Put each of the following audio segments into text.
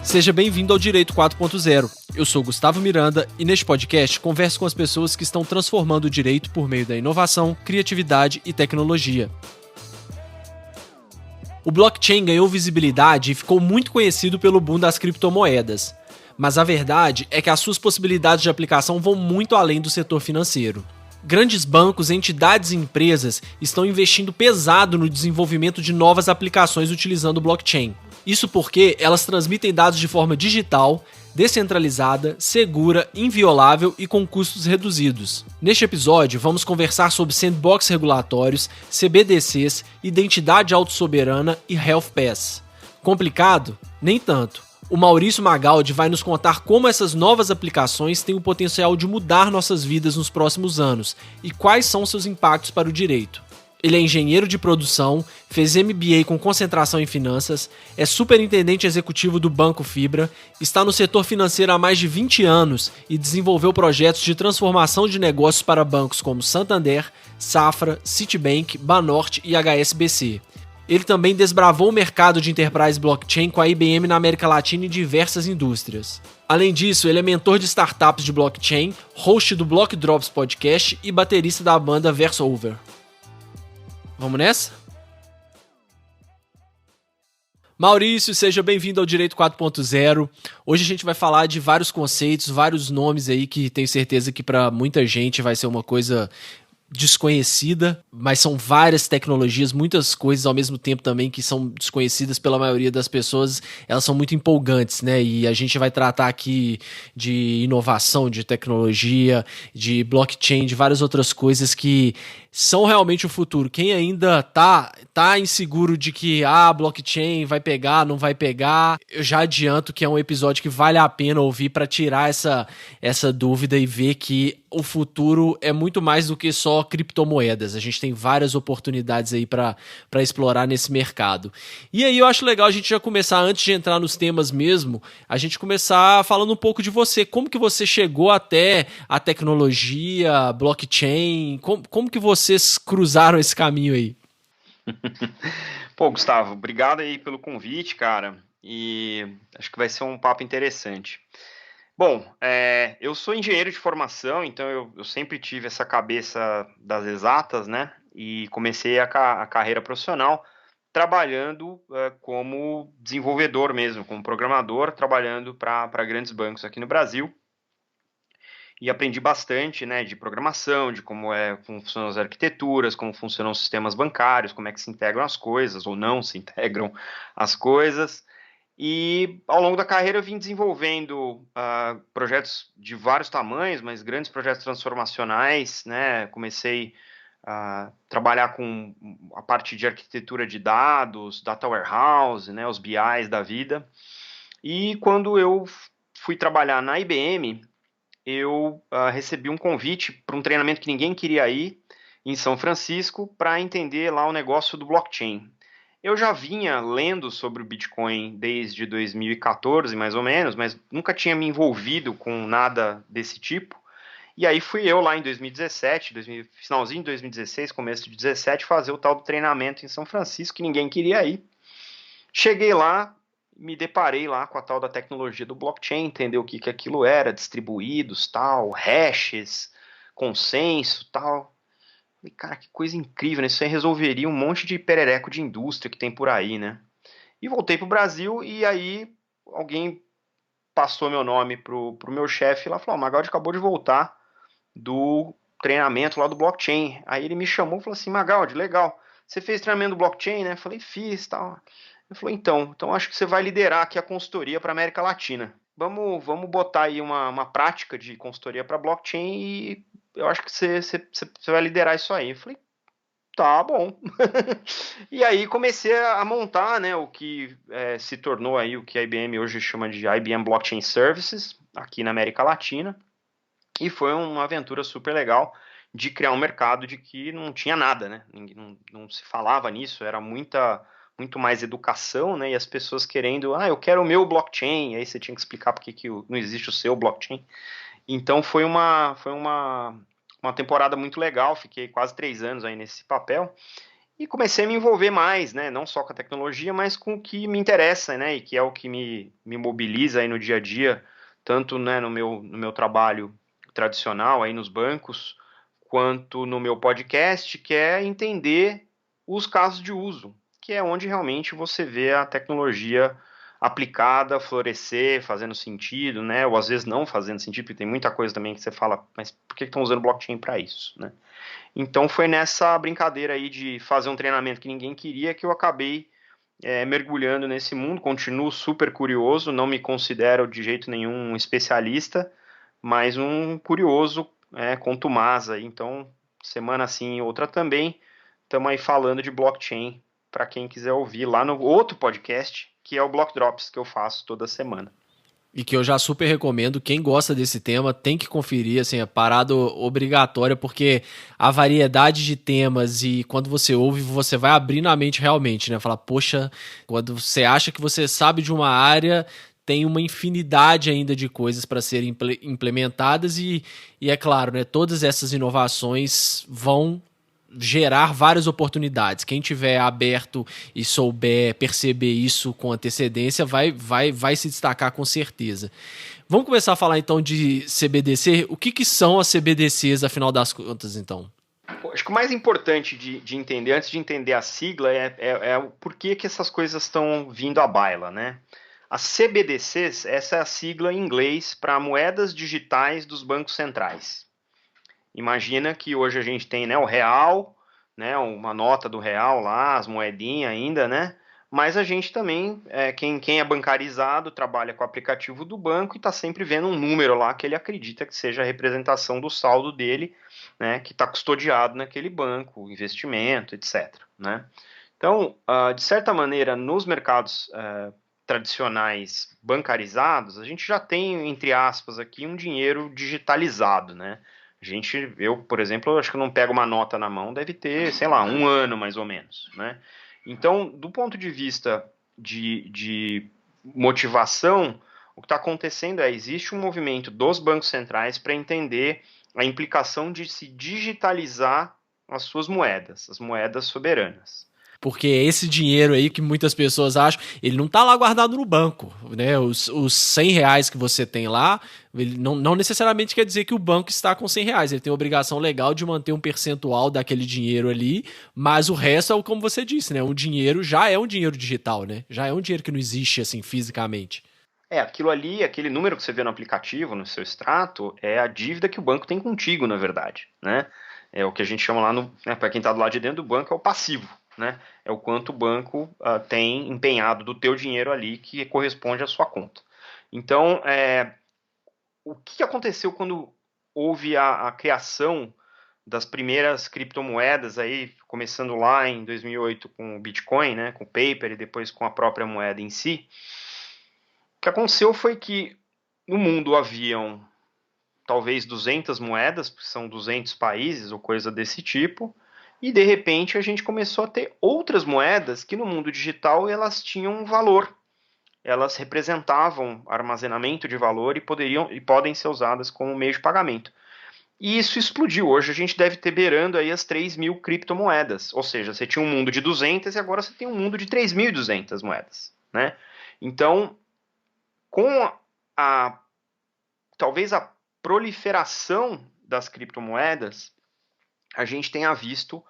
Seja bem-vindo ao Direito 4.0. Eu sou Gustavo Miranda e neste podcast converso com as pessoas que estão transformando o direito por meio da inovação, criatividade e tecnologia. O blockchain ganhou visibilidade e ficou muito conhecido pelo boom das criptomoedas. Mas a verdade é que as suas possibilidades de aplicação vão muito além do setor financeiro. Grandes bancos, entidades e empresas estão investindo pesado no desenvolvimento de novas aplicações utilizando o blockchain. Isso porque elas transmitem dados de forma digital, descentralizada, segura, inviolável e com custos reduzidos. Neste episódio, vamos conversar sobre sandbox regulatórios, CBDCs, identidade autossoberana e Health Pass. Complicado? Nem tanto. O Maurício Magaldi vai nos contar como essas novas aplicações têm o potencial de mudar nossas vidas nos próximos anos e quais são seus impactos para o direito. Ele é engenheiro de produção, fez MBA com concentração em finanças, é superintendente executivo do Banco Fibra, está no setor financeiro há mais de 20 anos e desenvolveu projetos de transformação de negócios para bancos como Santander, Safra, Citibank, Banorte e HSBC. Ele também desbravou o mercado de enterprise blockchain com a IBM na América Latina e diversas indústrias. Além disso, ele é mentor de startups de blockchain, host do Block Drops Podcast e baterista da banda Versover. Vamos nessa? Maurício, seja bem-vindo ao Direito 4.0. Hoje a gente vai falar de vários conceitos, vários nomes aí que tenho certeza que para muita gente vai ser uma coisa desconhecida, mas são várias tecnologias, muitas coisas ao mesmo tempo também que são desconhecidas pela maioria das pessoas, elas são muito empolgantes, né? E a gente vai tratar aqui de inovação, de tecnologia, de blockchain, de várias outras coisas que são realmente o futuro. Quem ainda tá inseguro de que blockchain vai pegar, não vai pegar, eu já adianto que é um episódio que vale a pena ouvir para tirar essa dúvida e ver que o futuro é muito mais do que só criptomoedas. A gente tem várias oportunidades aí para explorar nesse mercado. E aí eu acho legal a gente já começar, antes de entrar nos temas mesmo, a gente começar falando um pouco de você. Como que você chegou até a tecnologia, blockchain? Como que vocês cruzaram esse caminho aí? Pô, Gustavo, obrigado aí pelo convite, cara. E acho que vai ser um papo interessante. Bom, eu sou engenheiro de formação, então eu sempre tive essa cabeça das exatas, né? E comecei a carreira profissional trabalhando como desenvolvedor mesmo, como programador, trabalhando para grandes bancos aqui no Brasil. E aprendi bastante, né, de programação, de como funcionam as arquiteturas, como funcionam os sistemas bancários, como é que se integram as coisas, ou não se integram as coisas. E ao longo da carreira eu vim desenvolvendo projetos de vários tamanhos, mas grandes projetos transformacionais, né? Comecei a trabalhar com a parte de arquitetura de dados, data warehouse, né? Os BIs da vida. E quando eu fui trabalhar na IBM, eu recebi um convite para um treinamento que ninguém queria ir, em São Francisco, para entender lá o negócio do blockchain. Eu já vinha lendo sobre o Bitcoin desde 2014, mais ou menos, mas nunca tinha me envolvido com nada desse tipo. E aí fui eu lá em 2017, finalzinho de 2016, começo de 2017, fazer o tal do treinamento em São Francisco, que ninguém queria ir. Cheguei lá, me deparei lá com a tal da tecnologia do blockchain, entender o que aquilo era, distribuídos, tal, hashes, consenso, tal. Falei, cara, que coisa incrível, né? Isso aí resolveria um monte de perereco de indústria que tem por aí, né? E voltei pro Brasil e aí alguém passou meu nome pro meu chefe lá, falou, o Magaldi acabou de voltar do treinamento lá do blockchain. Aí ele me chamou e falou assim, Magaldi, legal, você fez treinamento do blockchain, né? Eu falei, fiz, tal. Ele falou, então acho que você vai liderar aqui a consultoria para América Latina. Vamos botar aí uma prática de consultoria para blockchain e eu acho que você vai liderar isso aí. Eu falei, tá bom. E aí comecei a montar, né, o que se tornou aí o que a IBM hoje chama de IBM Blockchain Services, aqui na América Latina. E foi uma aventura super legal de criar um mercado de que não tinha nada, né? Não se falava nisso, era muito mais educação, né? E as pessoas querendo, eu quero o meu blockchain, aí você tinha que explicar por que não existe o seu blockchain. Então foi uma temporada muito legal, fiquei quase 3 anos aí nesse papel. E comecei a me envolver mais, né, não só com a tecnologia, mas com o que me interessa, né, e que é o que me mobiliza aí no dia a dia, tanto, né, no meu trabalho tradicional aí nos bancos, quanto no meu podcast, que é entender os casos de uso, que é onde realmente você vê a tecnologia aplicada, florescer, fazendo sentido, né, ou às vezes não fazendo sentido, porque tem muita coisa também que você fala, mas por que estão usando blockchain para isso, né? Então foi nessa brincadeira aí de fazer um treinamento que ninguém queria que eu acabei mergulhando nesse mundo. Continuo super curioso, não me considero de jeito nenhum um especialista, mas um curioso contumaz aí. Então, semana sim, outra também, estamos aí falando de blockchain para quem quiser ouvir lá no outro podcast, que é o Block Drops, que eu faço toda semana. E que eu já super recomendo, quem gosta desse tema tem que conferir, assim, é parada obrigatória, porque a variedade de temas e quando você ouve, você vai abrindo a mente realmente, né? Falar, poxa, quando você acha que você sabe de uma área, tem uma infinidade ainda de coisas para serem implementadas e é claro, né? Todas essas inovações vão gerar várias oportunidades. Quem tiver aberto e souber perceber isso com antecedência vai se destacar com certeza. Vamos começar a falar então de CBDC. O que são as CBDCs, afinal das contas, então? Acho que o mais importante de entender, antes de entender a sigla, é o porquê que essas coisas estão vindo à baila, né? As CBDCs, essa é a sigla em inglês para moedas digitais dos bancos centrais. Imagina que hoje a gente tem, né, o real, né, uma nota do real lá, as moedinhas ainda, né? Mas a gente também, quem é bancarizado, trabalha com o aplicativo do banco e está sempre vendo um número lá que ele acredita que seja a representação do saldo dele, né, que está custodiado naquele banco, investimento, etc. Né? Então, de certa maneira, nos mercados tradicionais bancarizados, a gente já tem, entre aspas, aqui um dinheiro digitalizado, né? Eu, por exemplo, acho que eu não pego uma nota na mão, deve ter, sei lá, um ano mais ou menos, né? Então, do ponto de vista de motivação, o que está acontecendo existe um movimento dos bancos centrais para entender a implicação de se digitalizar as suas moedas, as moedas soberanas. Porque esse dinheiro aí que muitas pessoas acham, ele não tá lá guardado no banco, né? Os 100 reais que você tem lá, ele não necessariamente quer dizer que o banco está com 100 reais. Ele tem a obrigação legal de manter um percentual daquele dinheiro ali, mas o resto é como você disse, né? O dinheiro já é um dinheiro digital, né? Já é um dinheiro que não existe assim fisicamente. Aquilo ali, aquele número que você vê no aplicativo, no seu extrato, é a dívida que o banco tem contigo, na verdade, né? É o que a gente chama lá, para quem está do lado de dentro do banco, é o passivo, né? É o quanto o banco tem empenhado do teu dinheiro ali que corresponde à sua conta. Então, o que aconteceu quando houve a criação das primeiras criptomoedas aí, começando lá em 2008 com o Bitcoin, né, com o paper e depois com a própria moeda em si? O que aconteceu foi que no mundo haviam talvez 200 moedas, porque são 200 países ou coisa desse tipo, e de repente a gente começou a ter outras moedas que no mundo digital elas tinham um valor. Elas representavam armazenamento de valor e podem ser usadas como meio de pagamento. E isso explodiu. Hoje a gente deve ter beirando aí as 3.000 criptomoedas. Ou seja, você tinha um mundo de 200 e agora você tem um mundo de 3.200 moedas. Né? Então, com a talvez a proliferação das criptomoedas, a gente tenha visto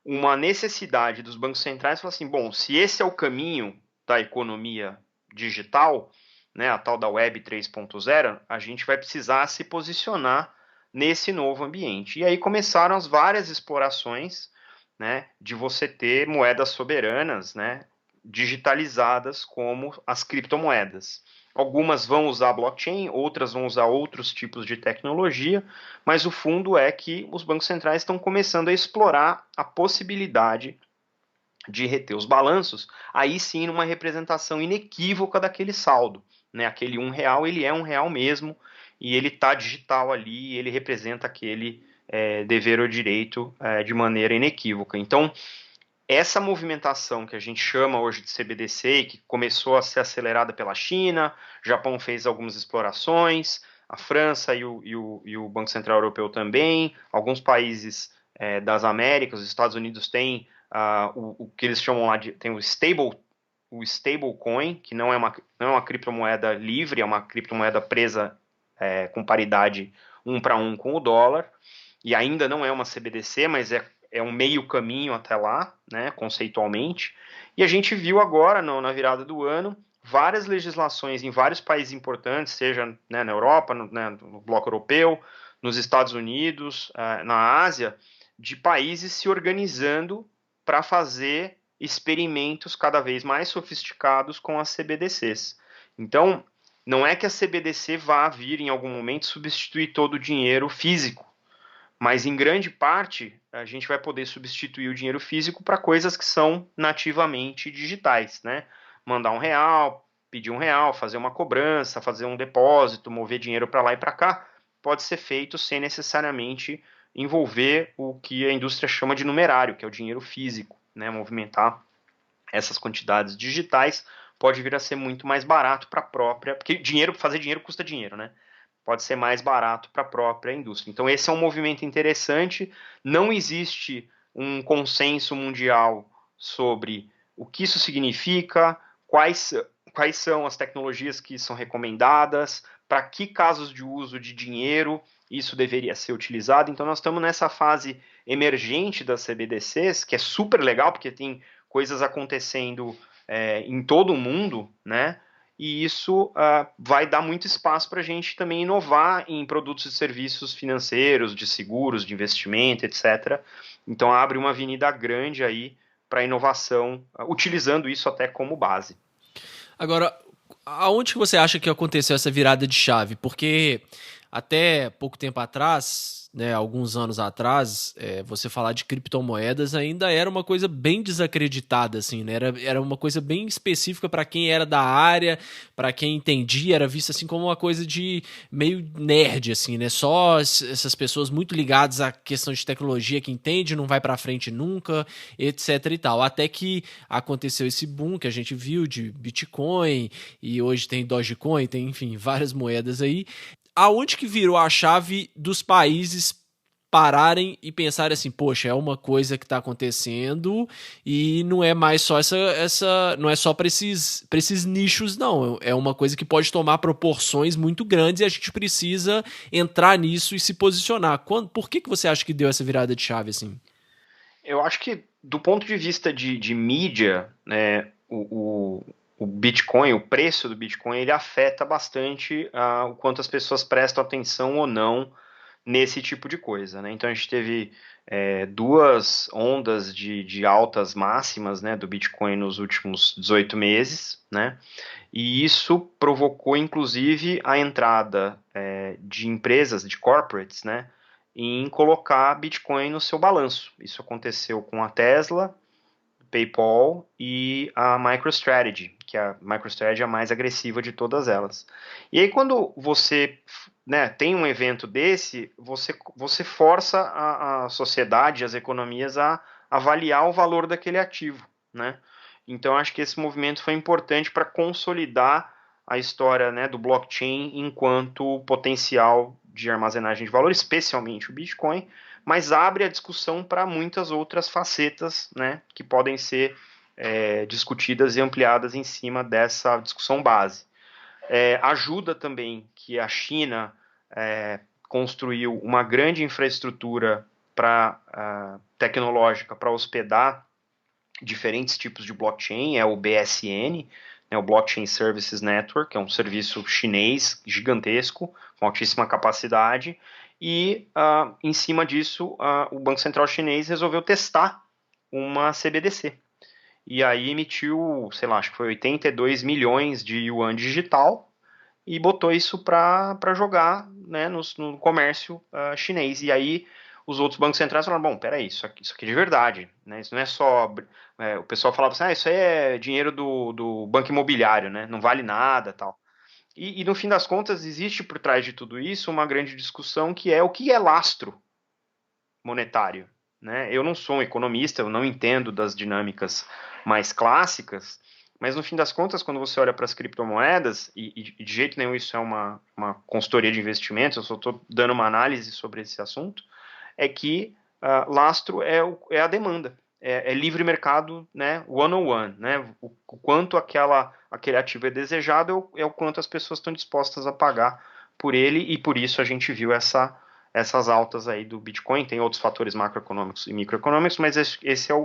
uma necessidade dos bancos centrais falar assim, bom, se esse é o caminho da economia digital, né, a tal da Web 3.0, a gente vai precisar se posicionar nesse novo ambiente. E aí começaram as várias explorações, né, de você ter moedas soberanas, né, digitalizadas como as criptomoedas. Algumas vão usar blockchain, outras vão usar outros tipos de tecnologia, mas o fundo é que os bancos centrais estão começando a explorar a possibilidade de reter os balanços, aí sim numa representação inequívoca daquele saldo. Né? Aquele R$1, ele é R$1 mesmo, e ele está digital ali, e ele representa aquele dever ou direito de maneira inequívoca. Então, essa movimentação que a gente chama hoje de CBDC, que começou a ser acelerada pela China, o Japão fez algumas explorações, a França e o Banco Central Europeu também, alguns países das Américas, os Estados Unidos têm o que eles chamam lá de, tem o stablecoin, que não é uma criptomoeda livre, é uma criptomoeda presa com paridade 1 para 1 com o dólar, e ainda não é uma CBDC, mas é um meio caminho até lá, né, conceitualmente. E a gente viu agora, na virada do ano, várias legislações em vários países importantes, seja, né, na Europa, no bloco europeu, nos Estados Unidos, na Ásia, de países se organizando para fazer experimentos cada vez mais sofisticados com as CBDCs. Então, não é que a CBDC vá vir em algum momento substituir todo o dinheiro físico, mas em grande parte a gente vai poder substituir o dinheiro físico para coisas que são nativamente digitais, né? Mandar R$ 1, pedir R$ 1, fazer uma cobrança, fazer um depósito, mover dinheiro para lá e para cá, pode ser feito sem necessariamente envolver o que a indústria chama de numerário, que é o dinheiro físico, né? Movimentar essas quantidades digitais pode vir a ser muito mais barato para a própria, porque fazer dinheiro custa dinheiro, né? Pode ser mais barato para a própria indústria. Então, esse é um movimento interessante. Não existe um consenso mundial sobre o que isso significa, quais são as tecnologias que são recomendadas, para que casos de uso de dinheiro isso deveria ser utilizado. Então, nós estamos nessa fase emergente das CBDCs, que é super legal, porque tem coisas acontecendo em todo o mundo, né? E isso vai dar muito espaço para a gente também inovar em produtos e serviços financeiros, de seguros, de investimento, etc. Então abre uma avenida grande aí para inovação, utilizando isso até como base. Agora, aonde que você acha que aconteceu essa virada de chave? Porque até pouco tempo atrás, né, alguns anos atrás, você falar de criptomoedas ainda era uma coisa bem desacreditada, assim, né? Era uma coisa bem específica para quem era da área, para quem entendia, era visto assim como uma coisa de meio nerd, assim, né? Só essas pessoas muito ligadas à questão de tecnologia que entende, não vai para frente nunca, etc e tal. Até que aconteceu esse boom que a gente viu de Bitcoin e hoje tem Dogecoin, tem, enfim, várias moedas aí. Aonde que virou a chave dos países pararem e pensarem assim, poxa, é uma coisa que está acontecendo e não é mais só não é só para esses nichos, não. É uma coisa que pode tomar proporções muito grandes e a gente precisa entrar nisso e se posicionar. Por que você acha que deu essa virada de chave assim? Eu acho que, do ponto de vista de mídia, né, o Bitcoin, o preço do Bitcoin, ele afeta bastante o quanto as pessoas prestam atenção ou não nesse tipo de coisa, né? Então a gente teve duas ondas de altas máximas, né, do Bitcoin nos últimos 18 meses, né? E isso provocou, inclusive, a entrada de empresas, de corporates, né, em colocar Bitcoin no seu balanço. Isso aconteceu com a Tesla, PayPal e a MicroStrategy, que a MicroStrategy é a mais agressiva de todas elas. E aí, quando você, né, tem um evento desse, você força a sociedade, as economias a avaliar o valor daquele ativo, né? Então, acho que esse movimento foi importante para consolidar a história, né, do blockchain enquanto potencial de armazenagem de valor, especialmente o Bitcoin, mas abre a discussão para muitas outras facetas, né, que podem ser discutidas e ampliadas em cima dessa discussão base. Ajuda também que a China construiu uma grande infraestrutura tecnológica para hospedar diferentes tipos de blockchain, é o BSN, né, o Blockchain Services Network, é um serviço chinês gigantesco, com altíssima capacidade, e em cima disso o Banco Central chinês resolveu testar uma CBDC. E aí emitiu, sei lá, acho que foi 82 milhões de yuan digital e botou isso para jogar, né, no comércio chinês. E aí os outros bancos centrais falaram, bom, peraí, isso aqui é de verdade, né? Isso não é só... o pessoal falava assim, isso aí é dinheiro do banco imobiliário, né? Não vale nada, tal. E no fim das contas, existe por trás de tudo isso uma grande discussão que é o que é lastro monetário, né? Eu não sou um economista, eu não entendo das dinâmicas mais clássicas, mas no fim das contas, quando você olha para as criptomoedas, e de jeito nenhum isso é uma consultoria de investimentos, eu só estou dando uma análise sobre esse assunto, é que lastro é a demanda. é livre mercado, né, one-on-one, né, o quanto aquele ativo é desejado é o quanto as pessoas estão dispostas a pagar por ele, e por isso a gente viu essas altas aí do Bitcoin. Tem outros fatores macroeconômicos e microeconômicos, mas esse é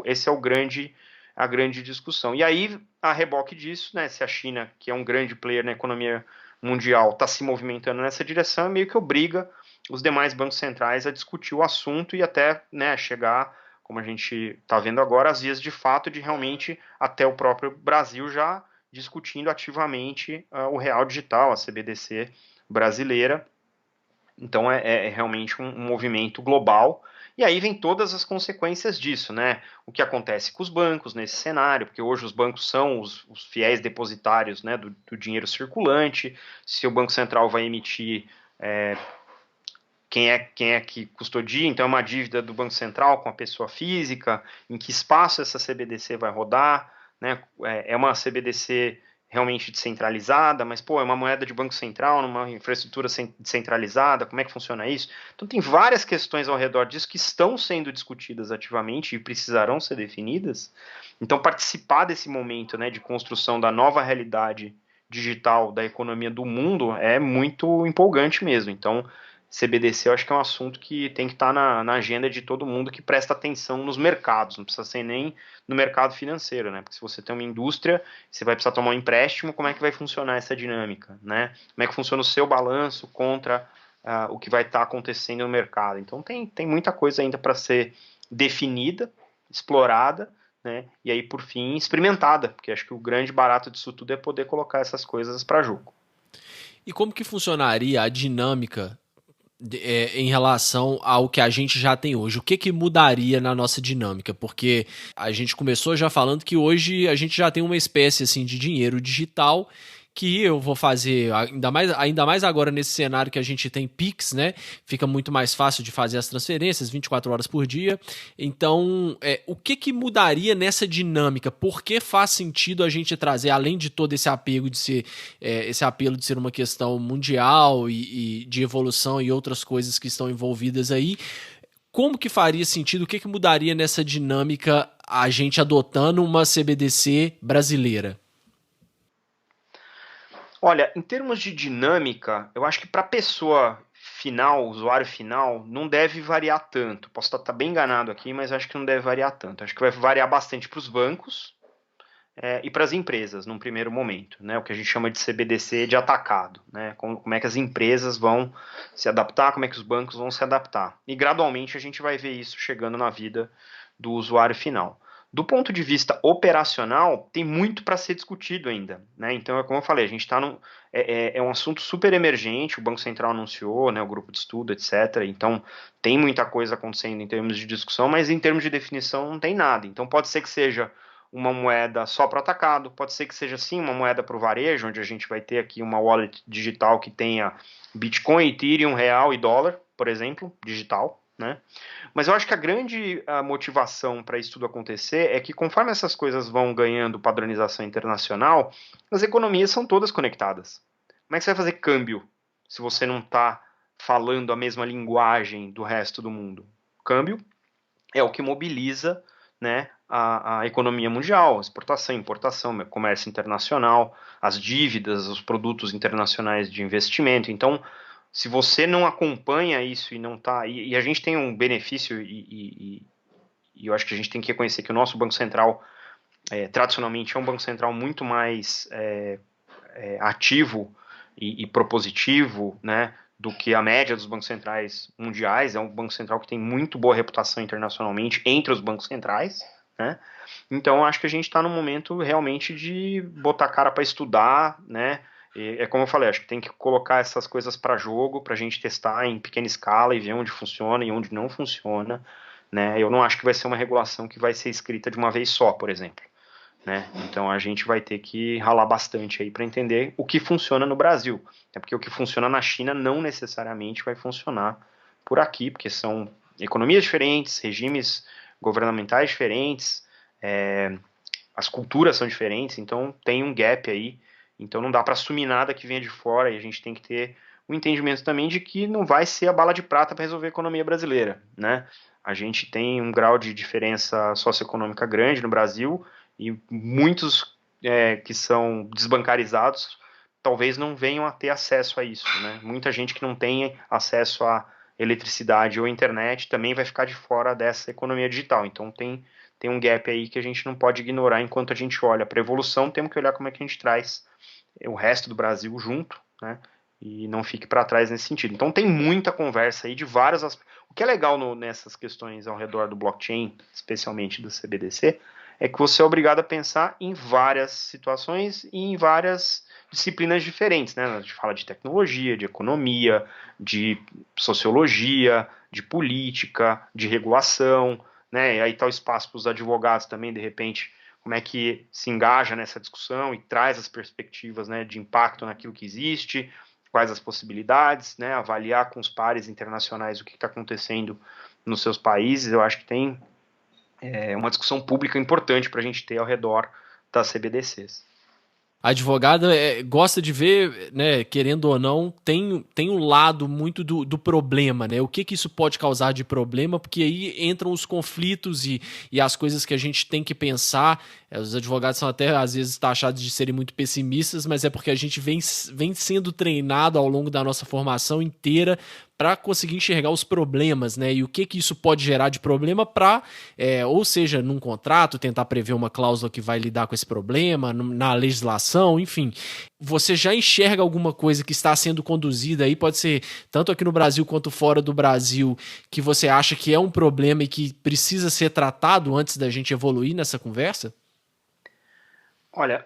a grande discussão. E aí, a reboque disso, né, se a China, que é um grande player na economia mundial, está se movimentando nessa direção, meio que obriga os demais bancos centrais a discutir o assunto e até, né, chegar, como a gente está vendo agora, às vias de fato de realmente até o próprio Brasil já discutindo ativamente o real digital, a CBDC brasileira. Então é realmente um movimento global. E aí vem todas as consequências disso, né? O que acontece com os bancos nesse cenário, porque hoje os bancos são os fiéis depositários, né, do dinheiro circulante. Se o Banco Central vai emitir, quem é que custodia, então é uma dívida do Banco Central com a pessoa física, em que espaço essa CBDC vai rodar, né? É uma CBDC realmente descentralizada, mas pô, é uma moeda de Banco Central, numa infraestrutura descentralizada, como é que funciona isso? Então tem várias questões ao redor disso que estão sendo discutidas ativamente e precisarão ser definidas. Então participar desse momento, né, de construção da nova realidade digital da economia do mundo é muito empolgante mesmo. Então CBDC eu acho que é um assunto que tem que estar na agenda de todo mundo que presta atenção nos mercados, não precisa ser nem no mercado financeiro, né? Porque se você tem uma indústria, você vai precisar tomar um empréstimo, como é que vai funcionar essa dinâmica, né? Como é que funciona o seu balanço contra o que vai estar acontecendo no mercado. Então tem muita coisa ainda para ser definida, explorada, né? E aí, por fim, experimentada, porque acho que o grande barato disso tudo é poder colocar essas coisas para jogo. E como que funcionaria a dinâmica em relação ao que a gente já tem hoje? O que que mudaria na nossa dinâmica? Porque a gente começou já falando que hoje a gente já tem uma espécie assim de dinheiro digital que eu vou fazer, ainda mais agora nesse cenário que a gente tem Pix, né? Fica muito mais fácil de fazer as transferências 24 horas por dia. Então, o que que mudaria nessa dinâmica? Por que faz sentido a gente trazer, além de todo esse apego de ser, esse apelo de ser uma questão mundial e de evolução e outras coisas que estão envolvidas aí, como que faria sentido, o que que mudaria nessa dinâmica a gente adotando uma CBDC brasileira? Olha, em termos de dinâmica, eu acho que para a pessoa final, usuário final, não deve variar tanto. Posso estar bem enganado aqui, mas acho que não deve variar tanto. Acho que vai variar bastante para os bancos e para as empresas, num primeiro momento, né? O que a gente chama de CBDC de atacado, né? Como é que as empresas vão se adaptar, como é que os bancos vão se adaptar. E gradualmente a gente vai ver isso chegando na vida do usuário final. Do ponto de vista operacional, tem muito para ser discutido ainda, né? Então, como eu falei, a gente está é um assunto super emergente, o Banco Central anunciou, né, o grupo de estudo, etc. Então, tem muita coisa acontecendo em termos de discussão, mas em termos de definição não tem nada. Então, pode ser que seja uma moeda só para o atacado, pode ser que seja sim uma moeda para o varejo, onde a gente vai ter aqui uma wallet digital que tenha Bitcoin, Ethereum, real e dólar, por exemplo, digital, né? Mas eu acho que a grande motivação para isso tudo acontecer é que conforme essas coisas vão ganhando padronização internacional, as economias são todas conectadas. Como é que você vai fazer câmbio se você não está falando a mesma linguagem do resto do mundo? Câmbio é o que mobiliza, né, a economia mundial, exportação, importação, comércio internacional, as dívidas, os produtos internacionais de investimento. Então, se você não acompanha isso e não está. E a gente tem um benefício, e eu acho que a gente tem que reconhecer que o nosso Banco Central, tradicionalmente, é um Banco Central muito mais ativo e propositivo, né, do que a média dos bancos centrais mundiais. É um banco central que tem muito boa reputação internacionalmente entre os bancos centrais, né? Então acho que a gente está num momento realmente de botar a cara para estudar, né? E é como eu falei, acho que tem que colocar essas coisas para jogo, para a gente testar em pequena escala e ver onde funciona e onde não funciona, né? Eu não acho que vai ser uma regulação que vai ser escrita de uma vez só, por exemplo. Né? Então a gente vai ter que ralar bastante aí para entender o que funciona no Brasil. É porque o que funciona na China não necessariamente vai funcionar por aqui, porque são economias diferentes, regimes governamentais diferentes, as culturas são diferentes, então tem um gap aí. Então não dá para assumir nada que venha de fora e a gente tem que ter o entendimento também de que não vai ser a bala de prata para resolver a economia brasileira, né? A gente tem um grau de diferença socioeconômica grande no Brasil e muitos que são desbancarizados talvez não venham a ter acesso a isso, né? Muita gente que não tem acesso a eletricidade ou internet também vai ficar de fora dessa economia digital. Então tem um gap aí que a gente não pode ignorar enquanto a gente olha para a evolução, temos que olhar como é que a gente traz o resto do Brasil junto, né? E não fique para trás nesse sentido. Então tem muita conversa aí de várias. O que é legal nessas questões ao redor do blockchain, especialmente do CBDC, é que você é obrigado a pensar em várias situações e em várias disciplinas diferentes, né? A gente fala de tecnologia, de economia, de sociologia, de política, de regulação, né? E aí está o espaço para os advogados também, de repente, como é que se engaja nessa discussão e traz as perspectivas, né, de impacto naquilo que existe, quais as possibilidades, né, avaliar com os pares internacionais o que está acontecendo nos seus países. Eu acho que tem uma discussão pública importante para a gente ter ao redor das CBDCs. A advogada gosta de ver, né, querendo ou não, tem um lado muito do problema, né? O que isso pode causar de problema, porque aí entram os conflitos e as coisas que a gente tem que pensar. Os advogados são até, às vezes, taxados de serem muito pessimistas, mas é porque a gente vem sendo treinado ao longo da nossa formação inteira para conseguir enxergar os problemas, né? E o que isso pode gerar de problema para, ou seja, num contrato, tentar prever uma cláusula que vai lidar com esse problema, na legislação, enfim. Você já enxerga alguma coisa que está sendo conduzida aí, pode ser tanto aqui no Brasil quanto fora do Brasil, que você acha que é um problema e que precisa ser tratado antes da gente evoluir nessa conversa? Olha,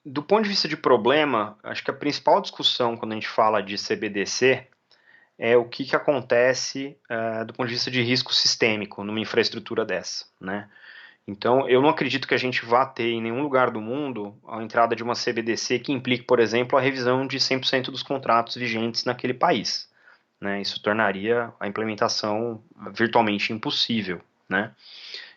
do ponto de vista de problema, acho que a principal discussão quando a gente fala de CBDC é o que acontece do ponto de vista de risco sistêmico numa infraestrutura dessa, né? Então, eu não acredito que a gente vá ter em nenhum lugar do mundo a entrada de uma CBDC que implique, por exemplo, a revisão de 100% dos contratos vigentes naquele país, né? Isso tornaria a implementação virtualmente impossível, né?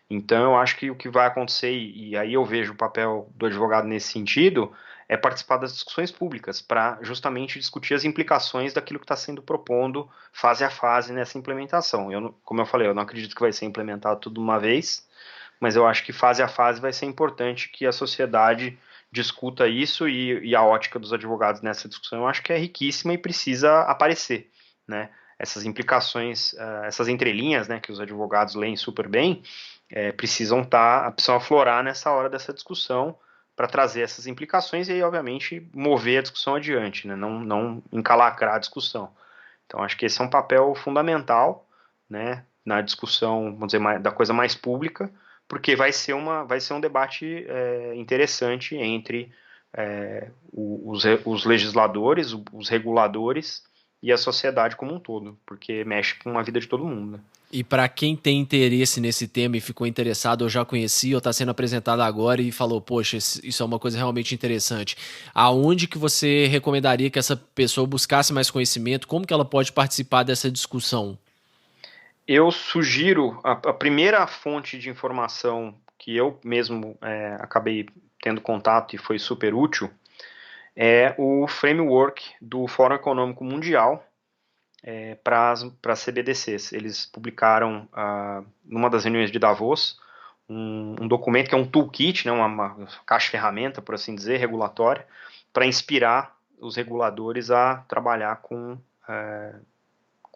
Então, eu acho que o que vai acontecer, e aí eu vejo o papel do advogado nesse sentido, é participar das discussões públicas para justamente discutir as implicações daquilo que está sendo propondo fase a fase nessa implementação. Como eu falei, eu não acredito que vai ser implementado tudo de uma vez, mas eu acho que fase a fase vai ser importante que a sociedade discuta isso e a ótica dos advogados nessa discussão eu acho que é riquíssima e precisa aparecer, né? Essas implicações, essas entrelinhas, né, que os advogados leem super bem, precisam aflorar nessa hora dessa discussão para trazer essas implicações e aí, obviamente, mover a discussão adiante, né? Não encalacrar a discussão. Então, acho que esse é um papel fundamental, né, na discussão, vamos dizer, da coisa mais pública, porque vai ser um debate interessante entre os legisladores, os reguladores e a sociedade como um todo, porque mexe com a vida de todo mundo, né? E para quem tem interesse nesse tema e ficou interessado, ou já conhecia, ou está sendo apresentado agora e falou, poxa, isso é uma coisa realmente interessante. Aonde que você recomendaria que essa pessoa buscasse mais conhecimento? Como que ela pode participar dessa discussão? Eu sugiro a primeira fonte de informação que eu mesmo acabei tendo contato e foi super útil é o framework do Fórum Econômico Mundial para as CBDCs. Eles publicaram, numa das reuniões de Davos, um documento que é um toolkit, né, uma caixa-ferramenta, por assim dizer, regulatória, para inspirar os reguladores a trabalhar com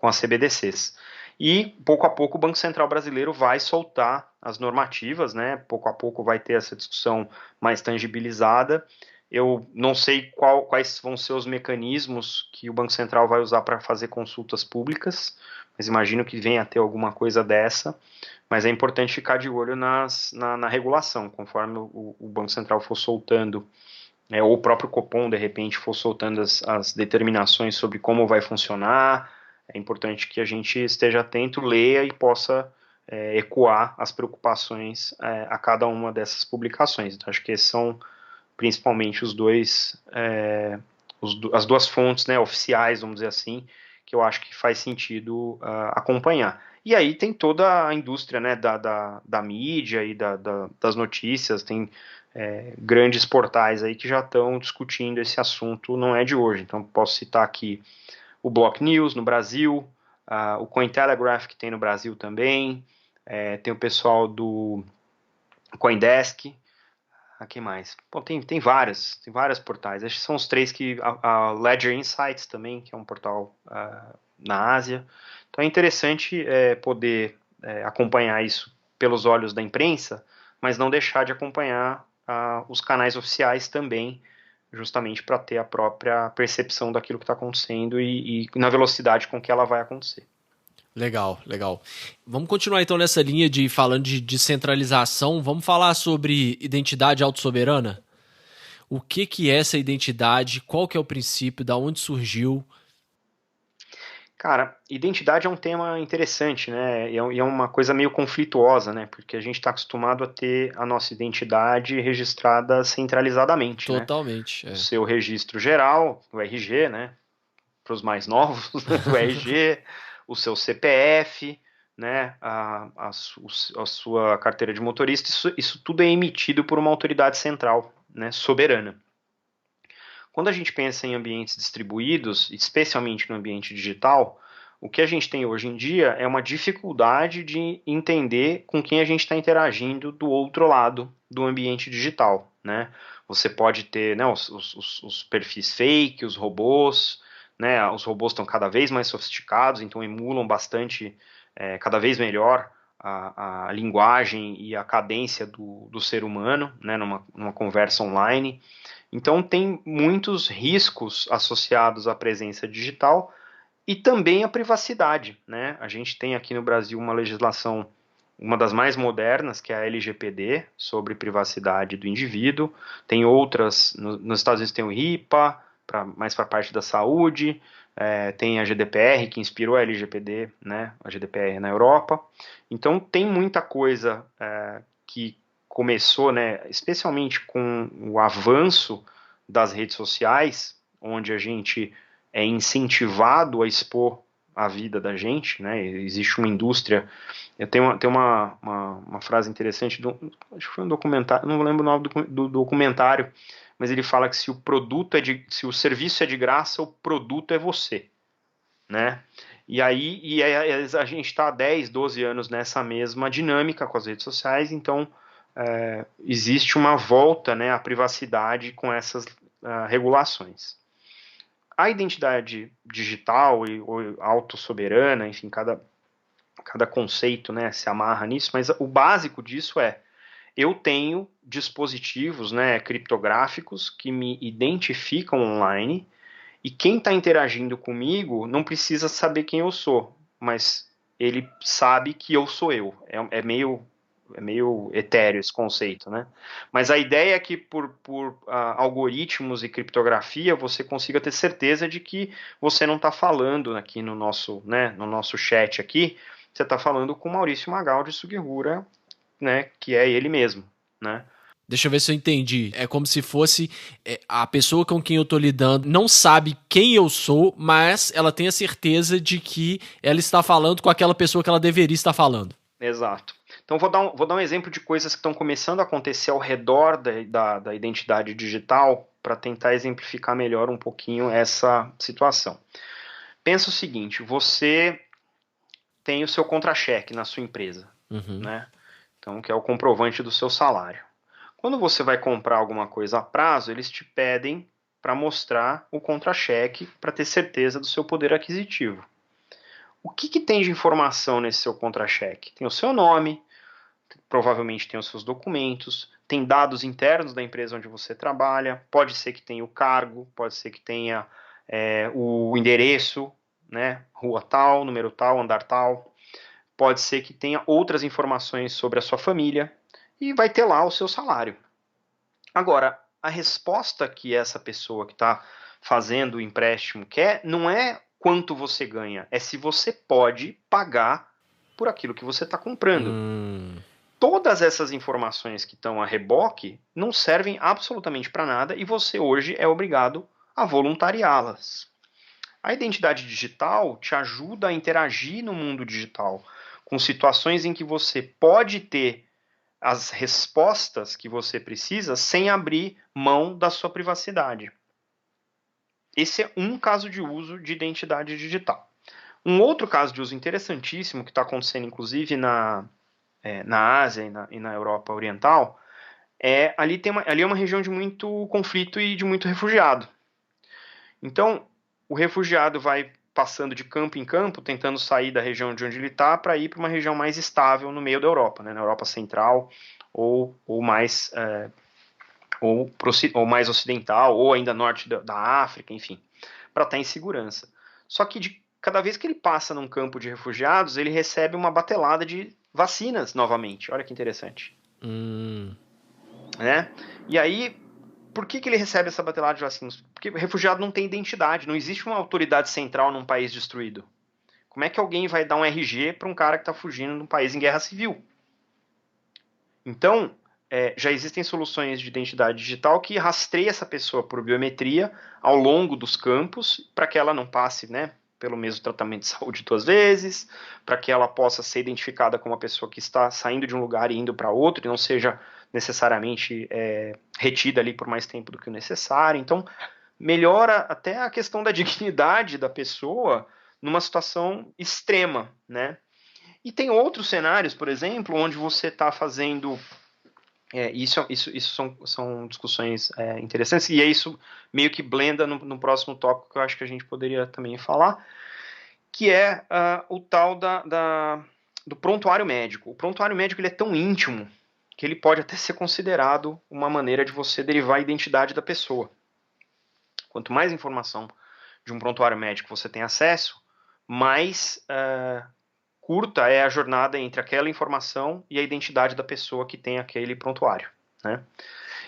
as CBDCs. E, pouco a pouco, o Banco Central Brasileiro vai soltar as normativas, né? Pouco a pouco vai ter essa discussão mais tangibilizada. Eu não sei quais vão ser os mecanismos que o Banco Central vai usar para fazer consultas públicas, mas imagino que venha a ter alguma coisa dessa. Mas é importante ficar de olho na regulação, conforme o Banco Central for soltando, ou o próprio Copom, de repente, for soltando as determinações sobre como vai funcionar. É importante que a gente esteja atento, leia e possa ecoar as preocupações a cada uma dessas publicações. Então, acho que esses são principalmente as duas fontes, né, oficiais, vamos dizer assim, que eu acho que faz sentido acompanhar. E aí tem toda a indústria, né, da mídia e das notícias, tem grandes portais aí que já estão discutindo esse assunto, não é de hoje. Então, posso citar aqui o Block News no Brasil, o Cointelegraph que tem no Brasil também, tem o pessoal do CoinDesk, quem mais? Bom, tem vários portais. Acho que são os três que a Ledger Insights também, que é um portal na Ásia. Então é interessante poder acompanhar isso pelos olhos da imprensa, mas não deixar de acompanhar os canais oficiais também, justamente para ter a própria percepção daquilo que está acontecendo e na velocidade com que ela vai acontecer. Legal, legal. Vamos continuar então nessa linha de falando de descentralização. Vamos falar sobre identidade autossoberana? O que é essa identidade? Qual que é o princípio? Da onde surgiu? Cara, identidade é um tema interessante, né? E é uma coisa meio conflituosa, né? Porque a gente está acostumado a ter a nossa identidade registrada centralizadamente, né? Totalmente. O seu registro geral, o RG, né? Para os mais novos, o RG, o seu CPF, né? A sua carteira de motorista, isso tudo é emitido por uma autoridade central, né? Soberana. Quando a gente pensa em ambientes distribuídos, especialmente no ambiente digital, o que a gente tem hoje em dia é uma dificuldade de entender com quem a gente está interagindo do outro lado do ambiente digital, né? Você pode ter, né, os perfis fake, os robôs, né? Os robôs estão cada vez mais sofisticados, então emulam bastante, cada vez melhor a linguagem e a cadência do ser humano, né, numa conversa online. Então, tem muitos riscos associados à presença digital e também à privacidade, né? A gente tem aqui no Brasil uma legislação, uma das mais modernas, que é a LGPD, sobre privacidade do indivíduo. Tem outras, nos Estados Unidos tem o RIPA, mais para a parte da saúde, tem a GDPR, que inspirou a LGPD, né? A GDPR na Europa. Então, tem muita coisa que começou, né, especialmente com o avanço das redes sociais, onde a gente é incentivado a expor a vida da gente, né? Existe uma indústria. Eu tenho uma frase interessante, acho que foi um documentário, não lembro o nome do documentário, mas ele fala que se o serviço é de graça, o produto é você, né? E aí a gente está há 10, 12 anos nessa mesma dinâmica com as redes sociais, então existe uma volta, né, à privacidade com essas regulações. A identidade digital ou autossoberana, enfim, cada conceito, né, se amarra nisso, mas o básico disso eu tenho dispositivos, né, criptográficos que me identificam online e quem está interagindo comigo não precisa saber quem eu sou, mas ele sabe que eu sou eu. É meio etéreo esse conceito, né? Mas a ideia é que por algoritmos e criptografia você consiga ter certeza de que você não está falando aqui no nosso chat aqui, você está falando com Maurício Magaldi Sugihura, né? Que é ele mesmo, né? Deixa eu ver se eu entendi. É como se fosse a pessoa com quem eu tô lidando não sabe quem eu sou, mas ela tem a certeza de que ela está falando com aquela pessoa que ela deveria estar falando. Exato. Então, vou dar um exemplo de coisas que estão começando a acontecer ao redor da identidade digital para tentar exemplificar melhor um pouquinho essa situação. Pensa o seguinte, você tem o seu contra-cheque na sua empresa, né? Então, que é o comprovante do seu salário. Quando você vai comprar alguma coisa a prazo, eles te pedem para mostrar o contra-cheque para ter certeza do seu poder aquisitivo. O que tem de informação nesse seu contra-cheque? Tem o seu nome, provavelmente tem os seus documentos, tem dados internos da empresa onde você trabalha, pode ser que tenha o cargo, pode ser que tenha o endereço, né, rua tal, número tal, andar tal, pode ser que tenha outras informações sobre a sua família e vai ter lá o seu salário. Agora, a resposta que essa pessoa que está fazendo o empréstimo quer não é quanto você ganha, é se você pode pagar por aquilo que você está comprando. Todas essas informações que estão a reboque não servem absolutamente para nada e você hoje é obrigado a voluntariá-las. A identidade digital te ajuda a interagir no mundo digital, com situações em que você pode ter as respostas que você precisa sem abrir mão da sua privacidade. esse é um caso de uso de identidade digital. Um outro caso de uso interessantíssimo, que está acontecendo inclusive na Ásia e na Europa Oriental, ali é uma região de muito conflito e de muito refugiado. Então, o refugiado vai passando de campo em campo, tentando sair da região de onde ele está para ir para uma região mais estável no meio da Europa, né, na Europa Central ou mais ou mais ocidental, ou ainda norte da África, enfim, para estar em segurança. Só que cada vez que ele passa num campo de refugiados, ele recebe uma batelada de vacinas novamente. Olha que interessante. Né? E aí, por que ele recebe essa batelada de vacinas? Porque o refugiado não tem identidade, não existe uma autoridade central num país destruído. Como é que alguém vai dar um RG para um cara que está fugindo de um país em guerra civil? Então, já existem soluções de identidade digital que rastreia essa pessoa por biometria ao longo dos campos, para que ela não passe, né, pelo mesmo tratamento de saúde 2 vezes, para que ela possa ser identificada como uma pessoa que está saindo de um lugar e indo para outro, e não seja necessariamente retida ali por mais tempo do que o necessário. Então, melhora até a questão da dignidade da pessoa numa situação extrema, né? E tem outros cenários, por exemplo, onde você está fazendo. Isso são discussões interessantes, e isso meio que blenda no próximo tópico que eu acho que a gente poderia também falar, que é o tal do prontuário médico. O prontuário médico ele é tão íntimo que ele pode até ser considerado uma maneira de você derivar a identidade da pessoa. Quanto mais informação de um prontuário médico você tem acesso, mais curta é a jornada entre aquela informação e a identidade da pessoa que tem aquele prontuário, né?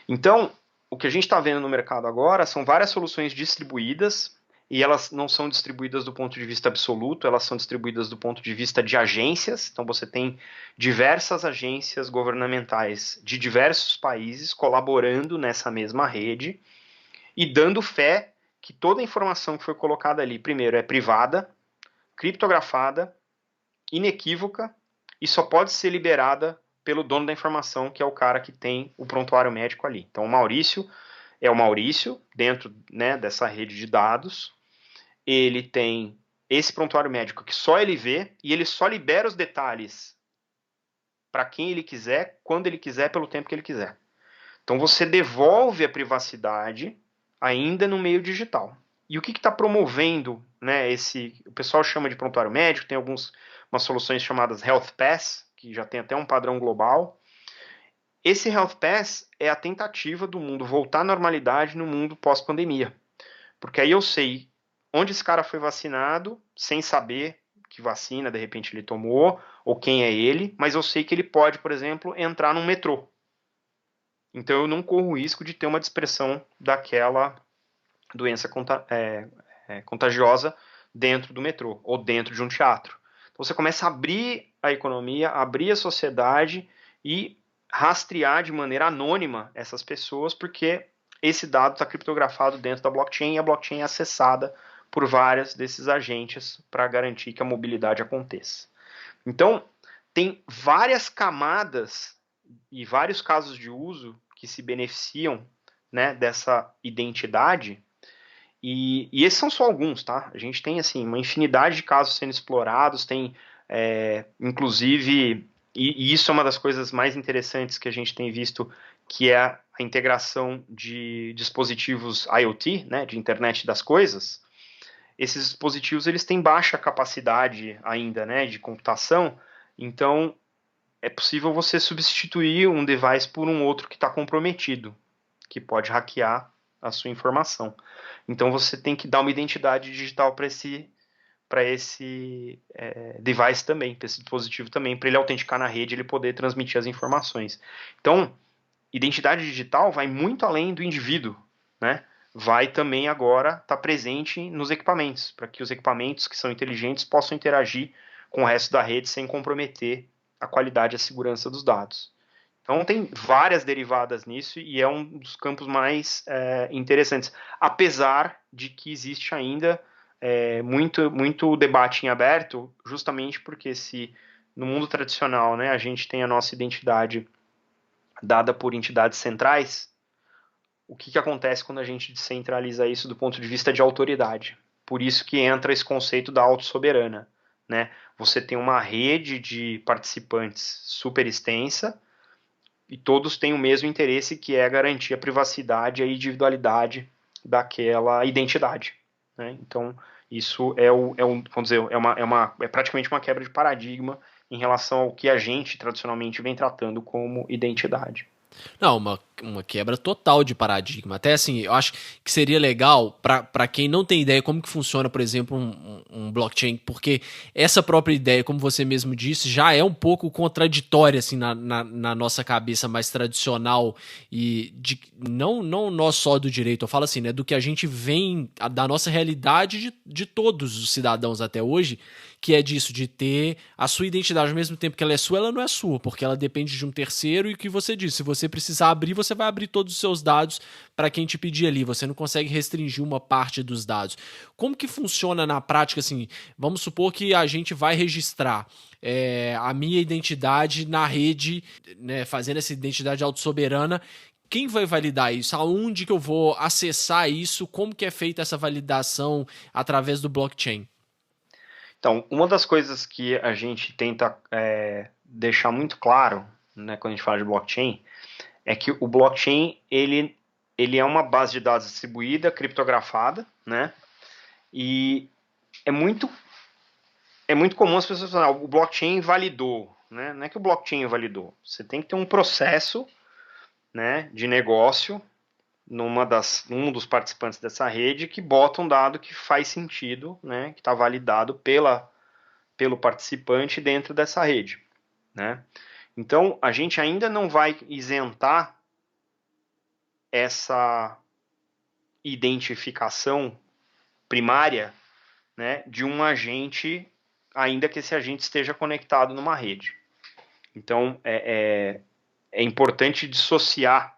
Então, o que a gente está vendo no mercado agora são várias soluções distribuídas, e elas não são distribuídas do ponto de vista absoluto, elas são distribuídas do ponto de vista de agências. Então, você tem diversas agências governamentais de diversos países colaborando nessa mesma rede e dando fé que toda a informação que foi colocada ali, primeiro, é privada, criptografada, inequívoca e só pode ser liberada pelo dono da informação, que é o cara que tem o prontuário médico ali. Então, o Maurício é o Maurício, dentro, né, dessa rede de dados. Ele tem esse prontuário médico que só ele vê, e ele só libera os detalhes para quem ele quiser, quando ele quiser, pelo tempo que ele quiser. Então, você devolve a privacidade ainda no meio digital. E o que está promovendo, né, o pessoal chama de prontuário médico, tem umas soluções chamadas Health Pass, que já tem até um padrão global. Esse Health Pass é a tentativa do mundo voltar à normalidade no mundo pós-pandemia. Porque aí eu sei onde esse cara foi vacinado, sem saber que vacina de repente ele tomou, ou quem é ele, mas eu sei que ele pode, por exemplo, entrar num metrô. Então eu não corro o risco de ter uma dispersão daquela doença contagiosa dentro do metrô ou dentro de um teatro. Então você começa a abrir a economia, abrir a sociedade e rastrear de maneira anônima essas pessoas, porque esse dado está criptografado dentro da blockchain e a blockchain é acessada por vários desses agentes para garantir que a mobilidade aconteça. Então, tem várias camadas e vários casos de uso que se beneficiam, né, dessa identidade. E esses são só alguns, tá? A gente tem, assim, uma infinidade de casos sendo explorados, tem, inclusive, e isso é uma das coisas mais interessantes que a gente tem visto, que é a integração de dispositivos IoT, né, de internet das coisas. Esses dispositivos, eles têm baixa capacidade ainda, né, de computação, então é possível você substituir um device por um outro que está comprometido, que pode hackear a sua informação. Então você tem que dar uma identidade digital para esse device também, para esse dispositivo também, para ele autenticar na rede e ele poder transmitir as informações. Então, identidade digital vai muito além do indivíduo, né? Vai também agora estar presente nos equipamentos, para que os equipamentos que são inteligentes possam interagir com o resto da rede sem comprometer a qualidade e a segurança dos dados. Então tem várias derivadas nisso e é um dos campos mais interessantes, apesar de que existe ainda muito debate em aberto, justamente porque se no mundo tradicional, né, a gente tem a nossa identidade dada por entidades centrais, o que acontece quando a gente descentraliza isso do ponto de vista de autoridade. Por isso que entra esse conceito da autossoberana, né? Você tem uma rede de participantes super extensa e todos têm o mesmo interesse, que é garantir a privacidade e a individualidade daquela identidade, né? Então, isso vamos dizer, é praticamente uma quebra de paradigma em relação ao que a gente tradicionalmente vem tratando como identidade. Não, uma quebra total de paradigma. Até assim, eu acho que seria legal para quem não tem ideia como que funciona, por exemplo, um blockchain, porque essa própria ideia, como você mesmo disse, já é um pouco contraditória assim, na nossa cabeça mais tradicional e não nós só do direito, eu falo assim, né, do que a gente vem, da nossa realidade de todos os cidadãos até hoje, que é disso, de ter a sua identidade ao mesmo tempo que ela é sua, ela não é sua, porque ela depende de um terceiro e o que você disse, se você precisar abrir, você vai abrir todos os seus dados para quem te pedir ali, você não consegue restringir uma parte dos dados. Como que funciona na prática, assim, vamos supor que a gente vai registrar a minha identidade na rede, né, fazendo essa identidade autossoberana. Quem vai validar isso? Aonde que eu vou acessar isso? Como que é feita essa validação através do blockchain? Então, uma das coisas que a gente tenta deixar muito claro, né, quando a gente fala de blockchain, é que o blockchain ele é uma base de dados distribuída, criptografada, né? E é muito comum as pessoas falarem, o blockchain validou, né? Não é que o blockchain validou. Você tem que ter um processo, né, de negócio num dos participantes dessa rede que bota um dado que faz sentido, né, que está validado pelo participante dentro dessa rede, né? Então, a gente ainda não vai isentar essa identificação primária, né, de um agente, ainda que esse agente esteja conectado numa rede. Então, é importante dissociar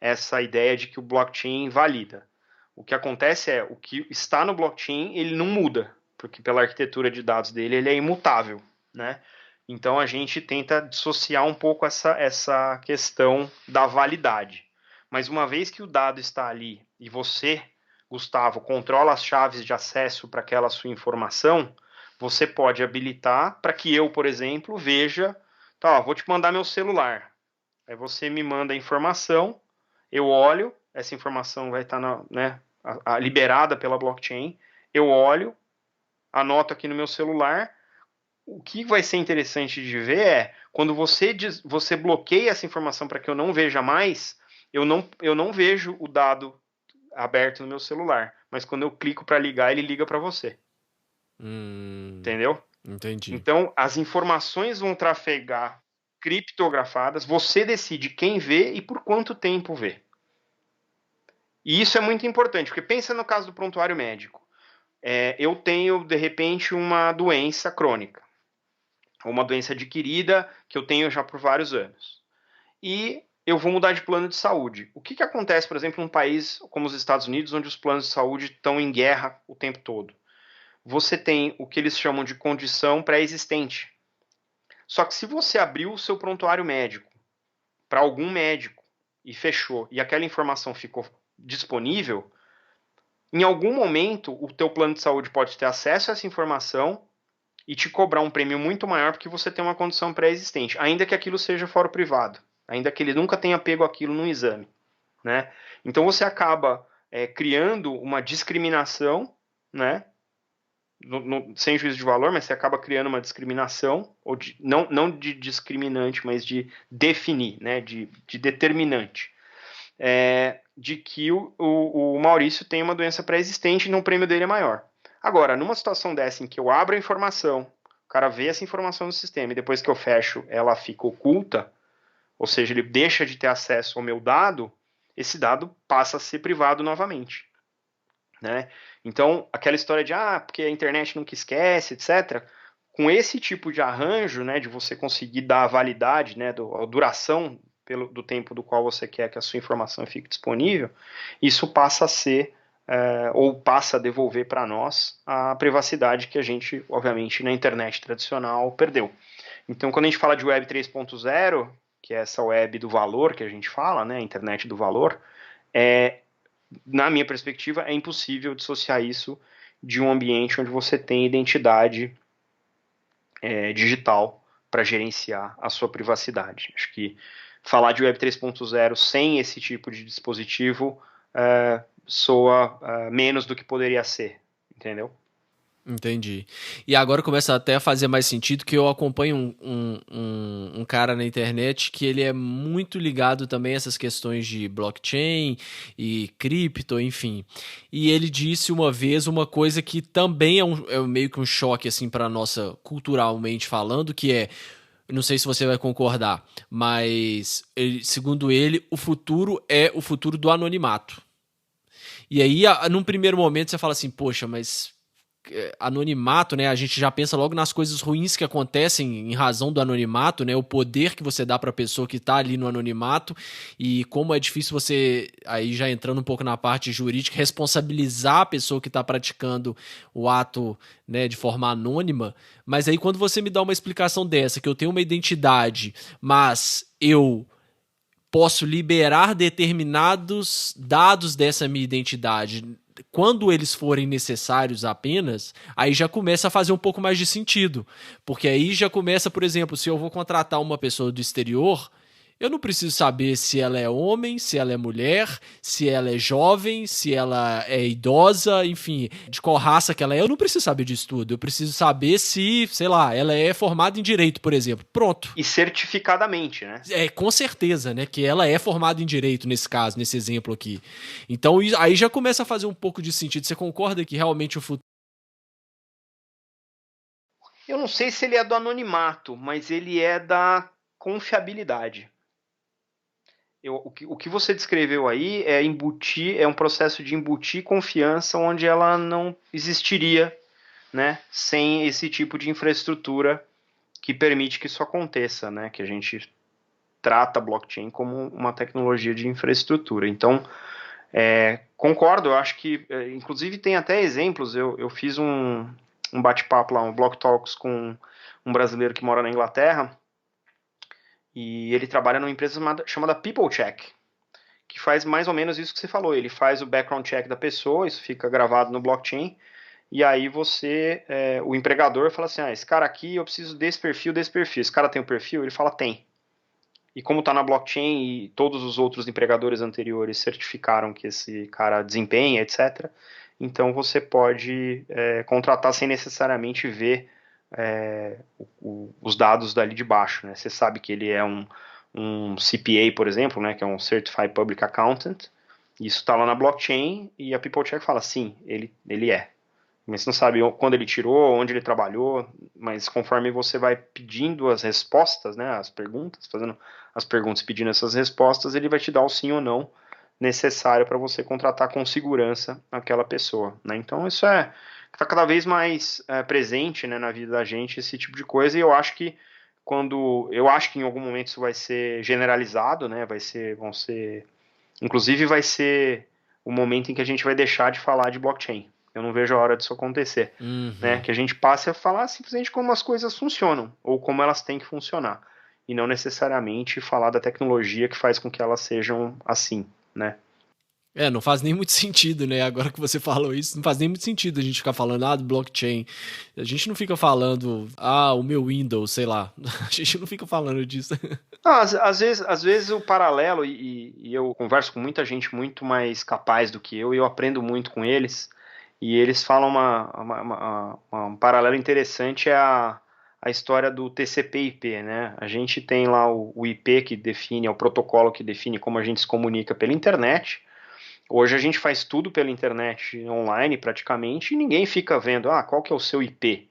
essa ideia de que o blockchain valida. O que acontece é, o que está no blockchain, ele não muda, porque pela arquitetura de dados dele, ele é imutável, né? Então, a gente tenta dissociar um pouco essa questão da validade. Mas uma vez que o dado está ali e você, Gustavo, controla as chaves de acesso para aquela sua informação, você pode habilitar para que eu, por exemplo, veja, tá, ó, vou te mandar meu celular. Aí você me manda a informação, eu olho, essa informação vai estar liberada pela blockchain, eu olho, anoto aqui no meu celular. O que vai ser interessante de ver é, quando você bloqueia essa informação para que eu não veja mais, eu não vejo o dado aberto no meu celular, mas quando eu clico para ligar, ele liga para você. Entendeu? Entendi. Então, as informações vão trafegar criptografadas, você decide quem vê e por quanto tempo vê. E isso é muito importante, porque pensa no caso do prontuário médico. Eu tenho, de repente, uma doença crônica, ou uma doença adquirida que eu tenho já por vários anos. E eu vou mudar de plano de saúde. O que acontece, por exemplo, num país como os Estados Unidos, onde os planos de saúde estão em guerra o tempo todo? Você tem o que eles chamam de condição pré-existente. Só que se você abriu o seu prontuário médico para algum médico e fechou, e aquela informação ficou disponível, em algum momento o teu plano de saúde pode ter acesso a essa informação e te cobrar um prêmio muito maior porque você tem uma condição pré-existente, ainda que aquilo seja fora privado, ainda que ele nunca tenha pego aquilo num exame, né? Então você acaba criando uma discriminação, né? Sem juízo de valor, mas você acaba criando uma discriminação, ou não de discriminante, mas de definir, né? de determinante. De que o Maurício tem uma doença pré-existente e então o prêmio dele é maior. Agora, numa situação dessa em que eu abro a informação, o cara vê essa informação no sistema e depois que eu fecho ela fica oculta, ou seja, ele deixa de ter acesso ao meu dado, esse dado passa a ser privado novamente. Né? Então, aquela história de porque a internet nunca esquece, etc., com esse tipo de arranjo, né, de você conseguir dar a validade, né, a duração do tempo do qual você quer que a sua informação fique disponível, isso passa a ser, ou passa a devolver para nós a privacidade que a gente, obviamente, na internet tradicional perdeu. Então, quando a gente fala de Web 3.0, que é essa web do valor que a gente fala, né, a internet do valor, Na minha perspectiva, é impossível dissociar isso de um ambiente onde você tem identidade digital para gerenciar a sua privacidade. Acho que falar de Web 3.0 sem esse tipo de dispositivo soa menos do que poderia ser, entendeu? Entendi. E agora começa até a fazer mais sentido que eu acompanho um cara na internet que ele é muito ligado também a essas questões de blockchain e cripto, enfim. E ele disse uma vez uma coisa que também é meio que um choque assim para nossa culturalmente falando, que é, não sei se você vai concordar, mas segundo ele, o futuro é o futuro do anonimato. E aí, num primeiro momento, você fala assim, poxa, mas anonimato, né? A gente já pensa logo nas coisas ruins que acontecem em razão do anonimato, né? O poder que você dá para a pessoa que está ali no anonimato e como é difícil você, aí já entrando um pouco na parte jurídica, responsabilizar a pessoa que está praticando o ato, né, de forma anônima. Mas aí quando você me dá uma explicação dessa, que eu tenho uma identidade, mas eu posso liberar determinados dados dessa minha identidade quando eles forem necessários apenas, aí já começa a fazer um pouco mais de sentido. Porque aí já começa, por exemplo, se eu vou contratar uma pessoa do exterior, eu não preciso saber se ela é homem, se ela é mulher, se ela é jovem, se ela é idosa, enfim, de qual raça que ela é. Eu não preciso saber disso tudo. Eu preciso saber se, sei lá, ela é formada em direito, por exemplo. Pronto. E certificadamente, né? Com certeza, né? Que ela é formada em direito nesse caso, nesse exemplo aqui. Então aí já começa a fazer um pouco de sentido. Você concorda que realmente o futuro. Eu não sei se ele é do anonimato, mas ele é da confiabilidade. O que você descreveu aí é um processo de embutir confiança onde ela não existiria, né, sem esse tipo de infraestrutura que permite que isso aconteça, né, que a gente trata a blockchain como uma tecnologia de infraestrutura. Então, concordo, eu acho que, inclusive, tem até exemplos. Eu fiz um bate-papo lá, um Block Talks com um brasileiro que mora na Inglaterra e ele trabalha numa empresa chamada PeopleCheck, que faz mais ou menos isso que você falou. Ele faz o background check da pessoa, isso fica gravado no blockchain, e aí o empregador fala assim, esse cara aqui eu preciso desse perfil, desse perfil. Esse cara tem o perfil? Ele fala, tem. E como está na blockchain e todos os outros empregadores anteriores certificaram que esse cara desempenha, etc., então você pode contratar sem necessariamente ver os dados dali de baixo, né? Você sabe que ele é um CPA, por exemplo, né, que é um Certified Public Accountant. Isso está lá na blockchain e a PeopleCheck fala, sim, ele é. Mas você não sabe quando ele tirou, onde ele trabalhou, mas conforme você vai pedindo as respostas, né, as perguntas, fazendo as perguntas e pedindo essas respostas, ele vai te dar o sim ou não necessário para você contratar com segurança aquela pessoa, né? Então isso está cada vez mais presente, né, na vida da gente, esse tipo de coisa, e eu acho que em algum momento isso vai ser generalizado, né, inclusive vai ser o momento em que a gente vai deixar de falar de blockchain. Eu não vejo a hora disso acontecer, né? Que a gente passe a falar simplesmente como as coisas funcionam ou como elas têm que funcionar e não necessariamente falar da tecnologia que faz com que elas sejam assim, né? Não faz nem muito sentido, né? Agora que você falou isso, não faz nem muito sentido a gente ficar falando, do blockchain. A gente não fica falando, o meu Windows, sei lá. A gente não fica falando disso. Às vezes o paralelo, e eu converso com muita gente muito mais capaz do que eu, e eu aprendo muito com eles, e eles falam um paralelo interessante a história do TCP/IP, né? A gente tem lá o IP que define, é o protocolo que define como a gente se comunica pela internet. Hoje a gente faz tudo pela internet online praticamente e ninguém fica vendo, qual que é o seu IP?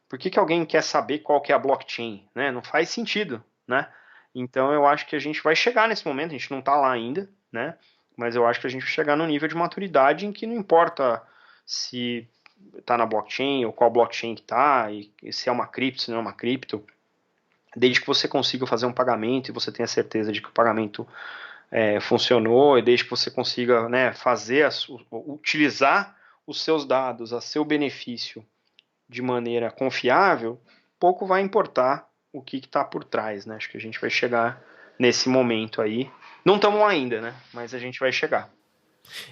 Por que alguém quer saber qual que é a blockchain? Né? Não faz sentido, né? Então eu acho que a gente vai chegar nesse momento, a gente não está lá ainda, né? Mas eu acho que a gente vai chegar num nível de maturidade em que não importa se está na blockchain ou qual blockchain que está, e se é uma cripto, se não é uma cripto, desde que você consiga fazer um pagamento e você tenha certeza de que o pagamento funcionou, e desde que você consiga, né, utilizar os seus dados a seu benefício de maneira confiável, pouco vai importar o que está por trás, né? Acho que a gente vai chegar nesse momento aí. Não estamos lá ainda, né? Mas a gente vai chegar.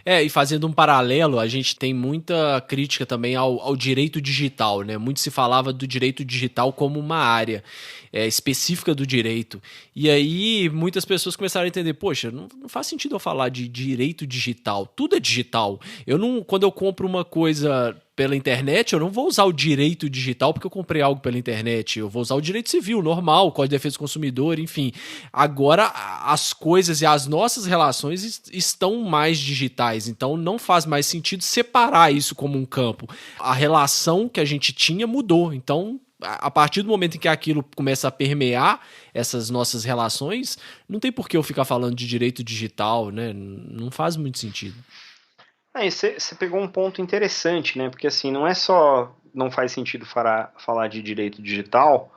E fazendo um paralelo, a gente tem muita crítica também ao direito digital, né? Muito se falava do direito digital como uma área específica do direito. E aí muitas pessoas começaram a entender, poxa, não faz sentido eu falar de direito digital. Tudo é digital. Quando eu compro uma coisa pela internet, eu não vou usar o direito digital porque eu comprei algo pela internet. Eu vou usar o direito civil, normal, Código de Defesa do Consumidor, enfim. Agora, as coisas e as nossas relações estão mais digitais, então não faz mais sentido separar isso como um campo. A relação que a gente tinha mudou, então a partir do momento em que aquilo começa a permear essas nossas relações, não tem por que eu ficar falando de direito digital, né? Não faz muito sentido. Aí você pegou um ponto interessante, né? Porque assim, não é só não faz sentido falar de direito digital,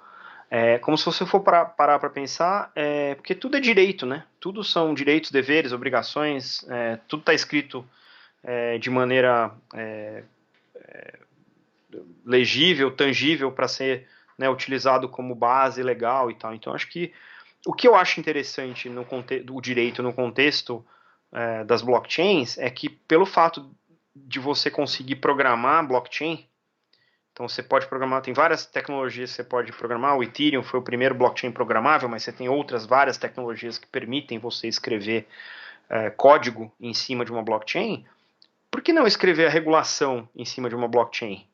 como se você for parar para pensar, porque tudo é direito, né? Tudo são direitos, deveres, obrigações, tudo está escrito de maneira legível, tangível para ser, né, utilizado como base legal e tal. Então, acho que o que eu acho interessante no o direito no contexto das blockchains é que, pelo fato de você conseguir programar blockchain, então você pode programar, tem várias tecnologias que você pode programar, o Ethereum foi o primeiro blockchain programável, mas você tem outras várias tecnologias que permitem você escrever código em cima de uma blockchain. Por que não escrever a regulação em cima de uma blockchain?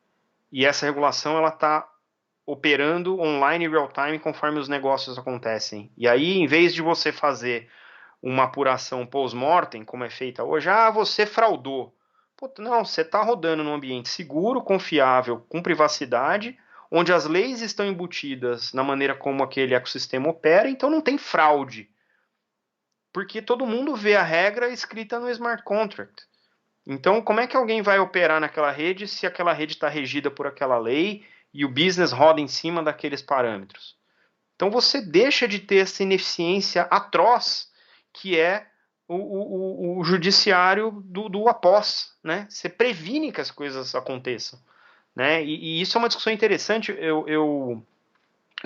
E essa regulação ela está operando online real time conforme os negócios acontecem. E aí, em vez de você fazer uma apuração post-mortem, como é feita hoje, você fraudou. Puta, não, você está rodando num ambiente seguro, confiável, com privacidade, onde as leis estão embutidas na maneira como aquele ecossistema opera, então não tem fraude. Porque todo mundo vê a regra escrita no smart contract. Então, como é que alguém vai operar naquela rede se aquela rede está regida por aquela lei e o business roda em cima daqueles parâmetros? Então, você deixa de ter essa ineficiência atroz que é o judiciário do após, né? Você previne que as coisas aconteçam, né? E isso é uma discussão interessante. Eu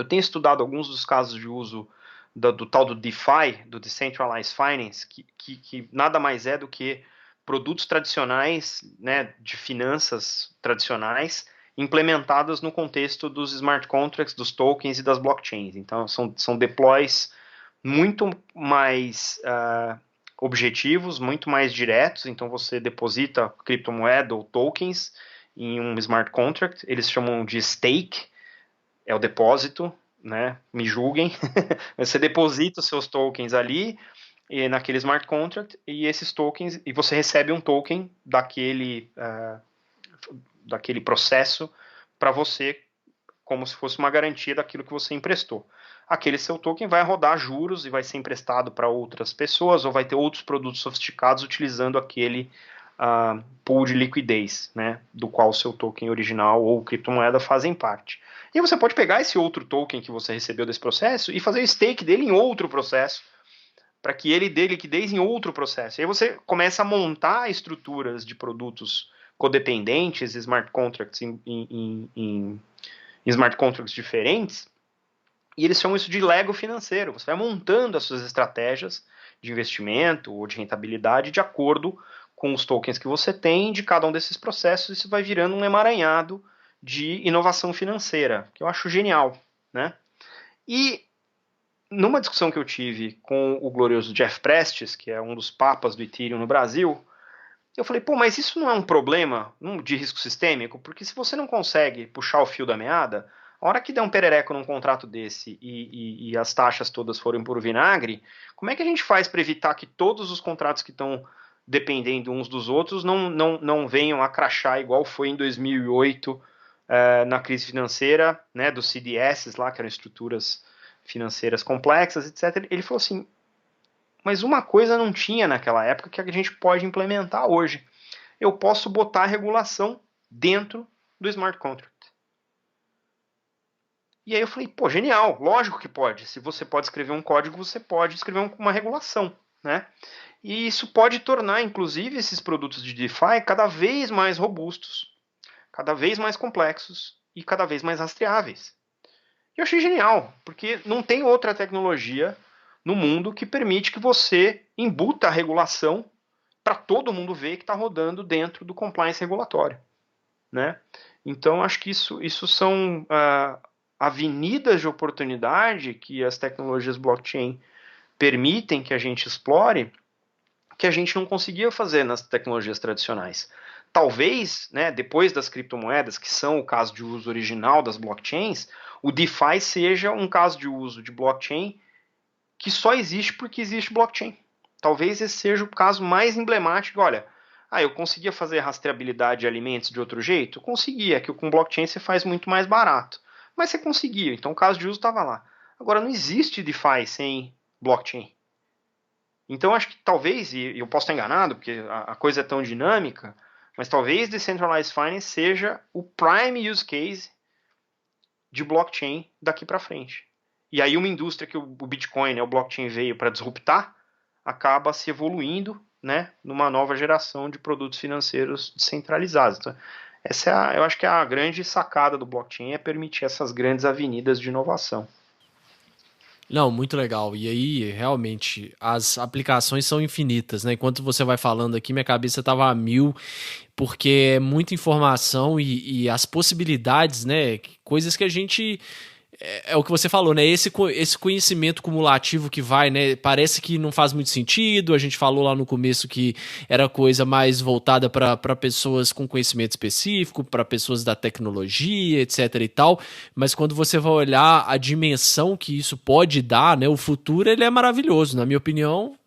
tenho estudado alguns dos casos de uso do tal do DeFi, do Decentralized Finance, que nada mais é do que produtos tradicionais, né, de finanças tradicionais, implementadas no contexto dos smart contracts, dos tokens e das blockchains. Então, são deploys muito mais objetivos, muito mais diretos. Então, você deposita criptomoeda ou tokens em um smart contract, eles chamam de stake, é o depósito, né? Me julguem. Você deposita os seus tokens ali naquele smart contract e esses tokens e você recebe um token daquele processo para você como se fosse uma garantia daquilo que você emprestou. Aquele seu token vai rodar juros e vai ser emprestado para outras pessoas ou vai ter outros produtos sofisticados utilizando aquele pool de liquidez, né, do qual o seu token original ou criptomoeda fazem parte. E você pode pegar esse outro token que você recebeu desse processo e fazer o stake dele em outro processo, para que ele dê liquidez em outro processo. E aí você começa a montar estruturas de produtos codependentes, smart contracts em smart contracts diferentes, e eles chamam isso de Lego financeiro. Você vai montando as suas estratégias de investimento ou de rentabilidade de acordo com os tokens que você tem de cada um desses processos, isso vai virando um emaranhado de inovação financeira, que eu acho genial, né? E numa discussão que eu tive com o glorioso Jeff Prestes, que é um dos papas do Ethereum no Brasil, eu falei, pô, mas isso não é um problema de risco sistêmico? Porque se você não consegue puxar o fio da meada, a hora que der um perereco num contrato desse e as taxas todas forem por vinagre, como é que a gente faz para evitar que todos os contratos que estão dependendo uns dos outros não venham a crashar igual foi em 2008 na crise financeira, né, dos CDS lá, que eram estruturas financeiras complexas, etc. Ele falou assim, mas uma coisa não tinha naquela época que a gente pode implementar hoje. Eu posso botar a regulação dentro do smart contract. E aí eu falei, pô, genial, lógico que pode. Se você pode escrever um código, você pode escrever uma regulação, né? E isso pode tornar, inclusive, esses produtos de DeFi cada vez mais robustos, cada vez mais complexos e cada vez mais rastreáveis. E eu achei genial, porque não tem outra tecnologia no mundo que permite que você embuta a regulação para todo mundo ver que está rodando dentro do compliance regulatório, né? Então, acho que isso são avenidas de oportunidade que as tecnologias blockchain permitem que a gente explore, que a gente não conseguia fazer nas tecnologias tradicionais. Talvez, né, depois das criptomoedas, que são o caso de uso original das blockchains, o DeFi seja um caso de uso de blockchain que só existe porque existe blockchain. Talvez esse seja o caso mais emblemático. Olha, eu conseguia fazer rastreabilidade de alimentos de outro jeito? Conseguia, que com blockchain você faz muito mais barato. Mas você conseguia, então o caso de uso estava lá. Agora, não existe DeFi sem blockchain. Então, acho que talvez, e eu posso estar enganado, porque a coisa é tão dinâmica, mas talvez Decentralized Finance seja o prime use case de blockchain daqui para frente. E aí uma indústria que o Bitcoin, né, o blockchain veio para disruptar, acaba se evoluindo, né, numa nova geração de produtos financeiros descentralizados. Então, eu acho que a grande sacada do blockchain é permitir essas grandes avenidas de inovação. Não, muito legal. E aí, realmente, as aplicações são infinitas, né? Enquanto você vai falando aqui, minha cabeça estava a mil, porque é muita informação e as possibilidades, né? Coisas que a gente... É o que você falou, né? Esse conhecimento cumulativo que vai, né? Parece que não faz muito sentido. A gente falou lá no começo que era coisa mais voltada para pessoas com conhecimento específico, para pessoas da tecnologia, etc e tal. Mas quando você vai olhar a dimensão que isso pode dar, né? O futuro, ele é maravilhoso. Na minha opinião,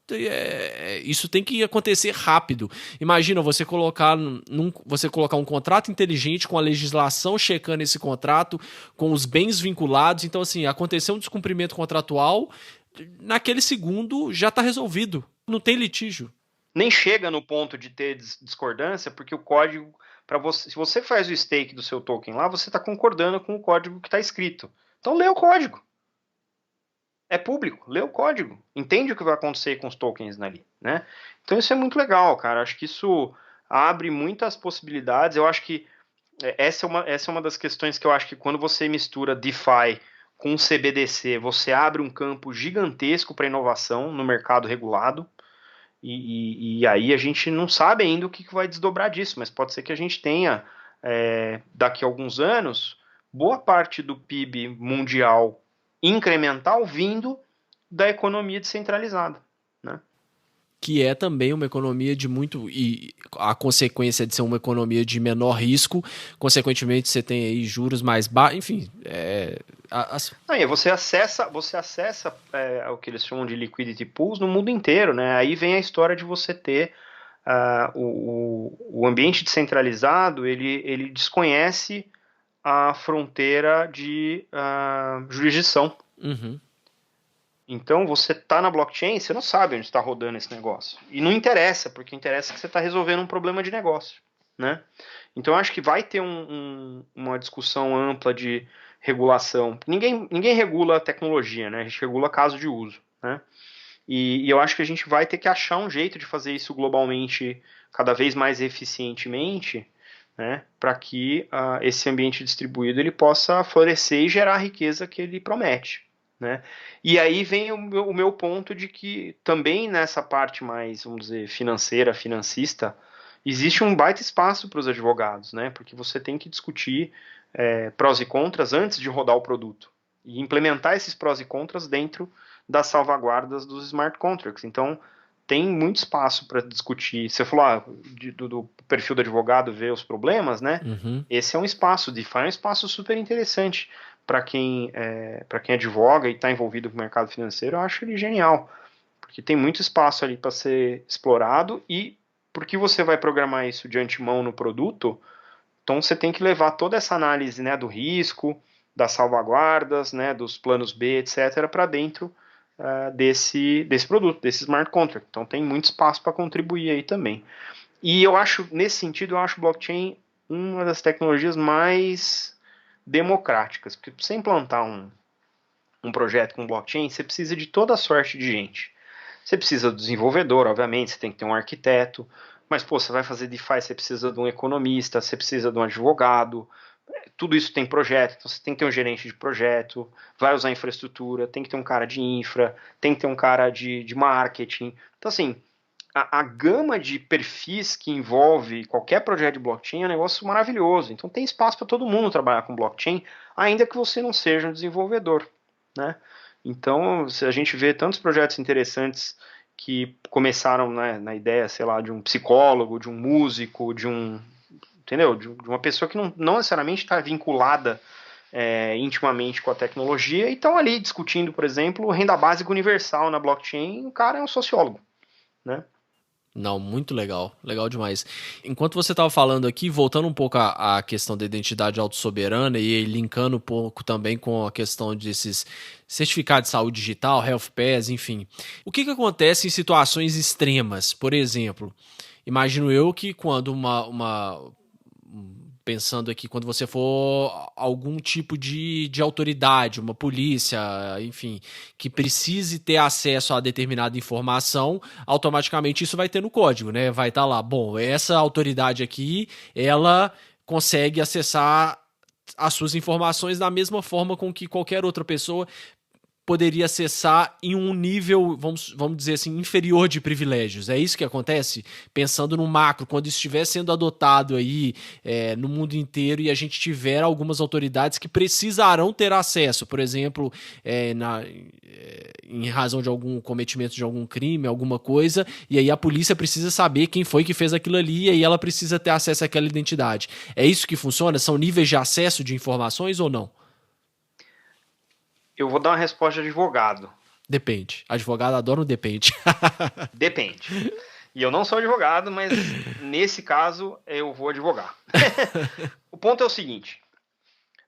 isso tem que acontecer rápido. Imagina você colocar um contrato inteligente com a legislação checando esse contrato, com os bens vinculados. Então, assim, aconteceu um descumprimento contratual, naquele segundo já está resolvido. Não tem litígio. Nem chega no ponto de ter discordância, porque o código, se você faz o stake do seu token lá, você está concordando com o código que está escrito. Então lê o código. É público, lê o código, entende o que vai acontecer com os tokens ali, né? Então isso é muito legal, cara. Acho que isso abre muitas possibilidades. Eu acho que essa é uma das questões que eu acho que quando você mistura DeFi com CBDC, você abre um campo gigantesco para inovação no mercado regulado. E aí a gente não sabe ainda o que vai desdobrar disso, mas pode ser que a gente tenha, daqui a alguns anos, boa parte do PIB mundial incremental vindo da economia descentralizada, né? Que é também uma economia de muito... E a consequência de ser uma economia de menor risco, consequentemente você tem aí juros mais baixos, enfim... Você acessa o que eles chamam de liquidity pools no mundo inteiro, né? Aí vem a história de você ter o ambiente descentralizado, ele desconhece a fronteira de jurisdição. Uhum. Então, você está na blockchain, você não sabe onde está rodando esse negócio. E não interessa, porque interessa que você está resolvendo um problema de negócio, né? Então, eu acho que vai ter uma discussão ampla de regulação. Ninguém regula a tecnologia, né? A gente regula caso de uso, né? E eu acho que a gente vai ter que achar um jeito de fazer isso globalmente, cada vez mais eficientemente, né? Para que esse ambiente distribuído ele possa florescer e gerar a riqueza que ele promete. Né? E aí vem o meu ponto de que também nessa parte mais, vamos dizer, financeira, financista, existe um baita espaço para os advogados, né? Porque você tem que discutir prós e contras antes de rodar o produto e implementar esses prós e contras dentro das salvaguardas dos smart contracts. Então, tem muito espaço para discutir. Você falou do perfil do advogado ver os problemas, né? Uhum. Esse é um espaço, DeFi é um espaço super interessante para quem advoga e está envolvido com o mercado financeiro. Eu acho ele genial, porque tem muito espaço ali para ser explorado e porque você vai programar isso de antemão no produto, então você tem que levar toda essa análise, né, do risco, das salvaguardas, né, dos planos B, etc., para dentro desse produto, desse smart contract. Então tem muito espaço para contribuir aí também. E eu acho, nesse sentido, eu acho blockchain uma das tecnologias mais democráticas, porque para você implantar um projeto com blockchain, você precisa de toda a sorte de gente. Você precisa do desenvolvedor, obviamente, você tem que ter um arquiteto, mas pô, você vai fazer DeFi, você precisa de um economista, você precisa de um advogado, tudo isso tem projeto, então você tem que ter um gerente de projeto, vai usar infraestrutura, tem que ter um cara de infra, tem que ter um cara de marketing. Então, assim, a gama de perfis que envolve qualquer projeto de blockchain é um negócio maravilhoso. Então tem espaço para todo mundo trabalhar com blockchain, ainda que você não seja um desenvolvedor, né? Então, se a gente vê tantos projetos interessantes que começaram, né, na ideia, sei lá, de um psicólogo, de um músico, entendeu? De uma pessoa que não necessariamente está vinculada intimamente com a tecnologia e estão ali discutindo, por exemplo, renda básica universal na blockchain. O cara é um sociólogo, né? Não, muito legal, legal demais. Enquanto você estava falando aqui, voltando um pouco à questão da identidade autossoberana e linkando um pouco também com a questão desses certificados de saúde digital, Health Pass, enfim. O que acontece em situações extremas? Por exemplo, imagino eu que quando pensando aqui, quando você for algum tipo de autoridade, uma polícia, enfim, que precise ter acesso a determinada informação, automaticamente isso vai ter no código, né? Vai estar lá, bom, essa autoridade aqui, ela consegue acessar as suas informações da mesma forma com que qualquer outra pessoa poderia acessar em um nível, vamos dizer assim, inferior de privilégios. É isso que acontece? Pensando no macro, quando isso estiver sendo adotado aí no mundo inteiro e a gente tiver algumas autoridades que precisarão ter acesso, por exemplo, em razão de algum cometimento de algum crime, alguma coisa, e aí a polícia precisa saber quem foi que fez aquilo ali e aí ela precisa ter acesso àquela identidade. É isso que funciona? São níveis de acesso de informações ou não? Eu vou dar uma resposta de advogado. Depende. Advogado adora um depende. Depende. E eu não sou advogado, mas nesse caso eu vou advogar. O ponto é o seguinte: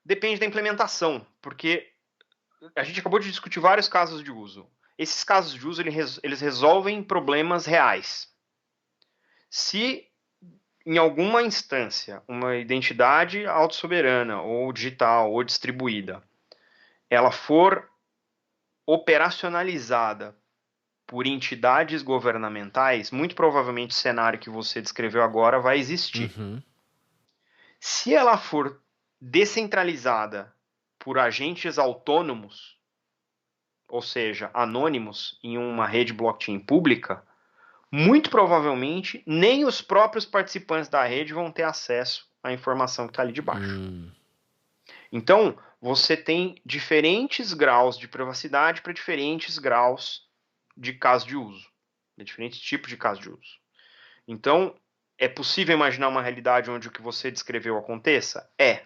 depende da implementação, porque a gente acabou de discutir vários casos de uso. Esses casos de uso eles resolvem problemas reais. Se em alguma instância uma identidade autossoberana ou digital ou distribuída ela for operacionalizada por entidades governamentais, muito provavelmente o cenário que você descreveu agora vai existir. Uhum. Se ela for descentralizada por agentes autônomos, ou seja, anônimos em uma rede blockchain pública, muito provavelmente nem os próprios participantes da rede vão ter acesso à informação que está ali debaixo. Então, você tem diferentes graus de privacidade para diferentes graus de caso de uso, de diferentes tipos de caso de uso. Então, é possível imaginar uma realidade onde o que você descreveu aconteça? É.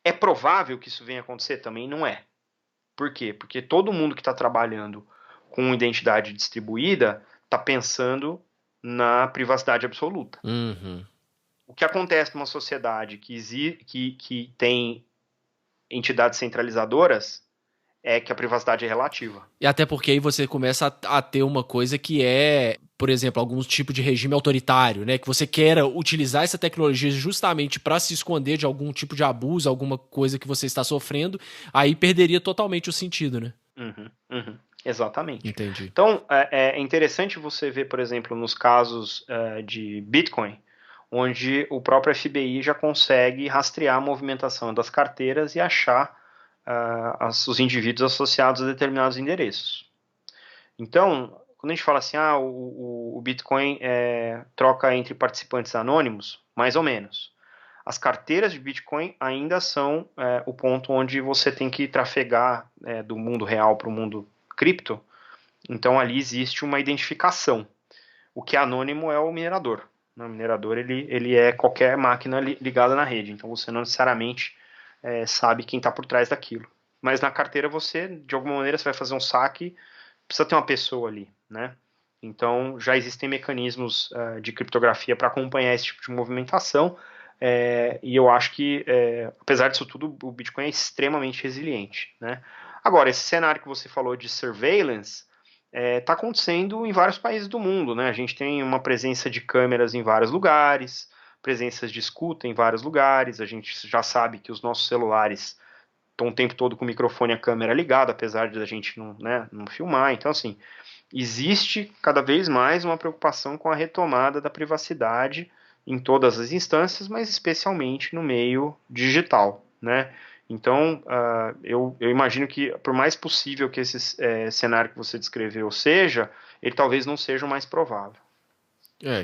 É provável que isso venha a acontecer? Também não é. Por quê? Porque todo mundo que está trabalhando com identidade distribuída está pensando na privacidade absoluta. Uhum. O que acontece numa sociedade que tem entidades centralizadoras é que a privacidade é relativa. E até porque aí você começa a ter uma coisa que é, por exemplo, algum tipo de regime autoritário, né? Que você queira utilizar essa tecnologia justamente para se esconder de algum tipo de abuso, alguma coisa que você está sofrendo, aí perderia totalmente o sentido, né? Exatamente. Entendi. Então, é interessante você ver, por exemplo, nos casos de Bitcoin, onde o próprio FBI já consegue rastrear a movimentação das carteiras e achar os indivíduos associados a determinados endereços. Então, quando a gente fala assim, o Bitcoin troca entre participantes anônimos, mais ou menos. As carteiras de Bitcoin ainda são o ponto onde você tem que trafegar do mundo real para o mundo cripto. Então, ali existe uma identificação. O que é anônimo é o minerador. O minerador ele é qualquer máquina ligada na rede. Então, você não necessariamente sabe quem está por trás daquilo. Mas na carteira você, de alguma maneira, você vai fazer um saque, precisa ter uma pessoa ali, né? Então já existem mecanismos de criptografia para acompanhar esse tipo de movimentação e eu acho que, apesar disso tudo, o Bitcoin é extremamente resiliente, né? Agora, esse cenário que você falou de surveillance está acontecendo em vários países do mundo, né? A gente tem uma presença de câmeras em vários lugares, presenças de escuta em vários lugares, a gente já sabe que os nossos celulares estão o tempo todo com o microfone e a câmera ligada, apesar de a gente não filmar. Então, assim, existe cada vez mais uma preocupação com a retomada da privacidade em todas as instâncias, mas especialmente no meio digital, né? Então, eu imagino que, por mais possível que esse cenário que você descreveu seja, ele talvez não seja o mais provável.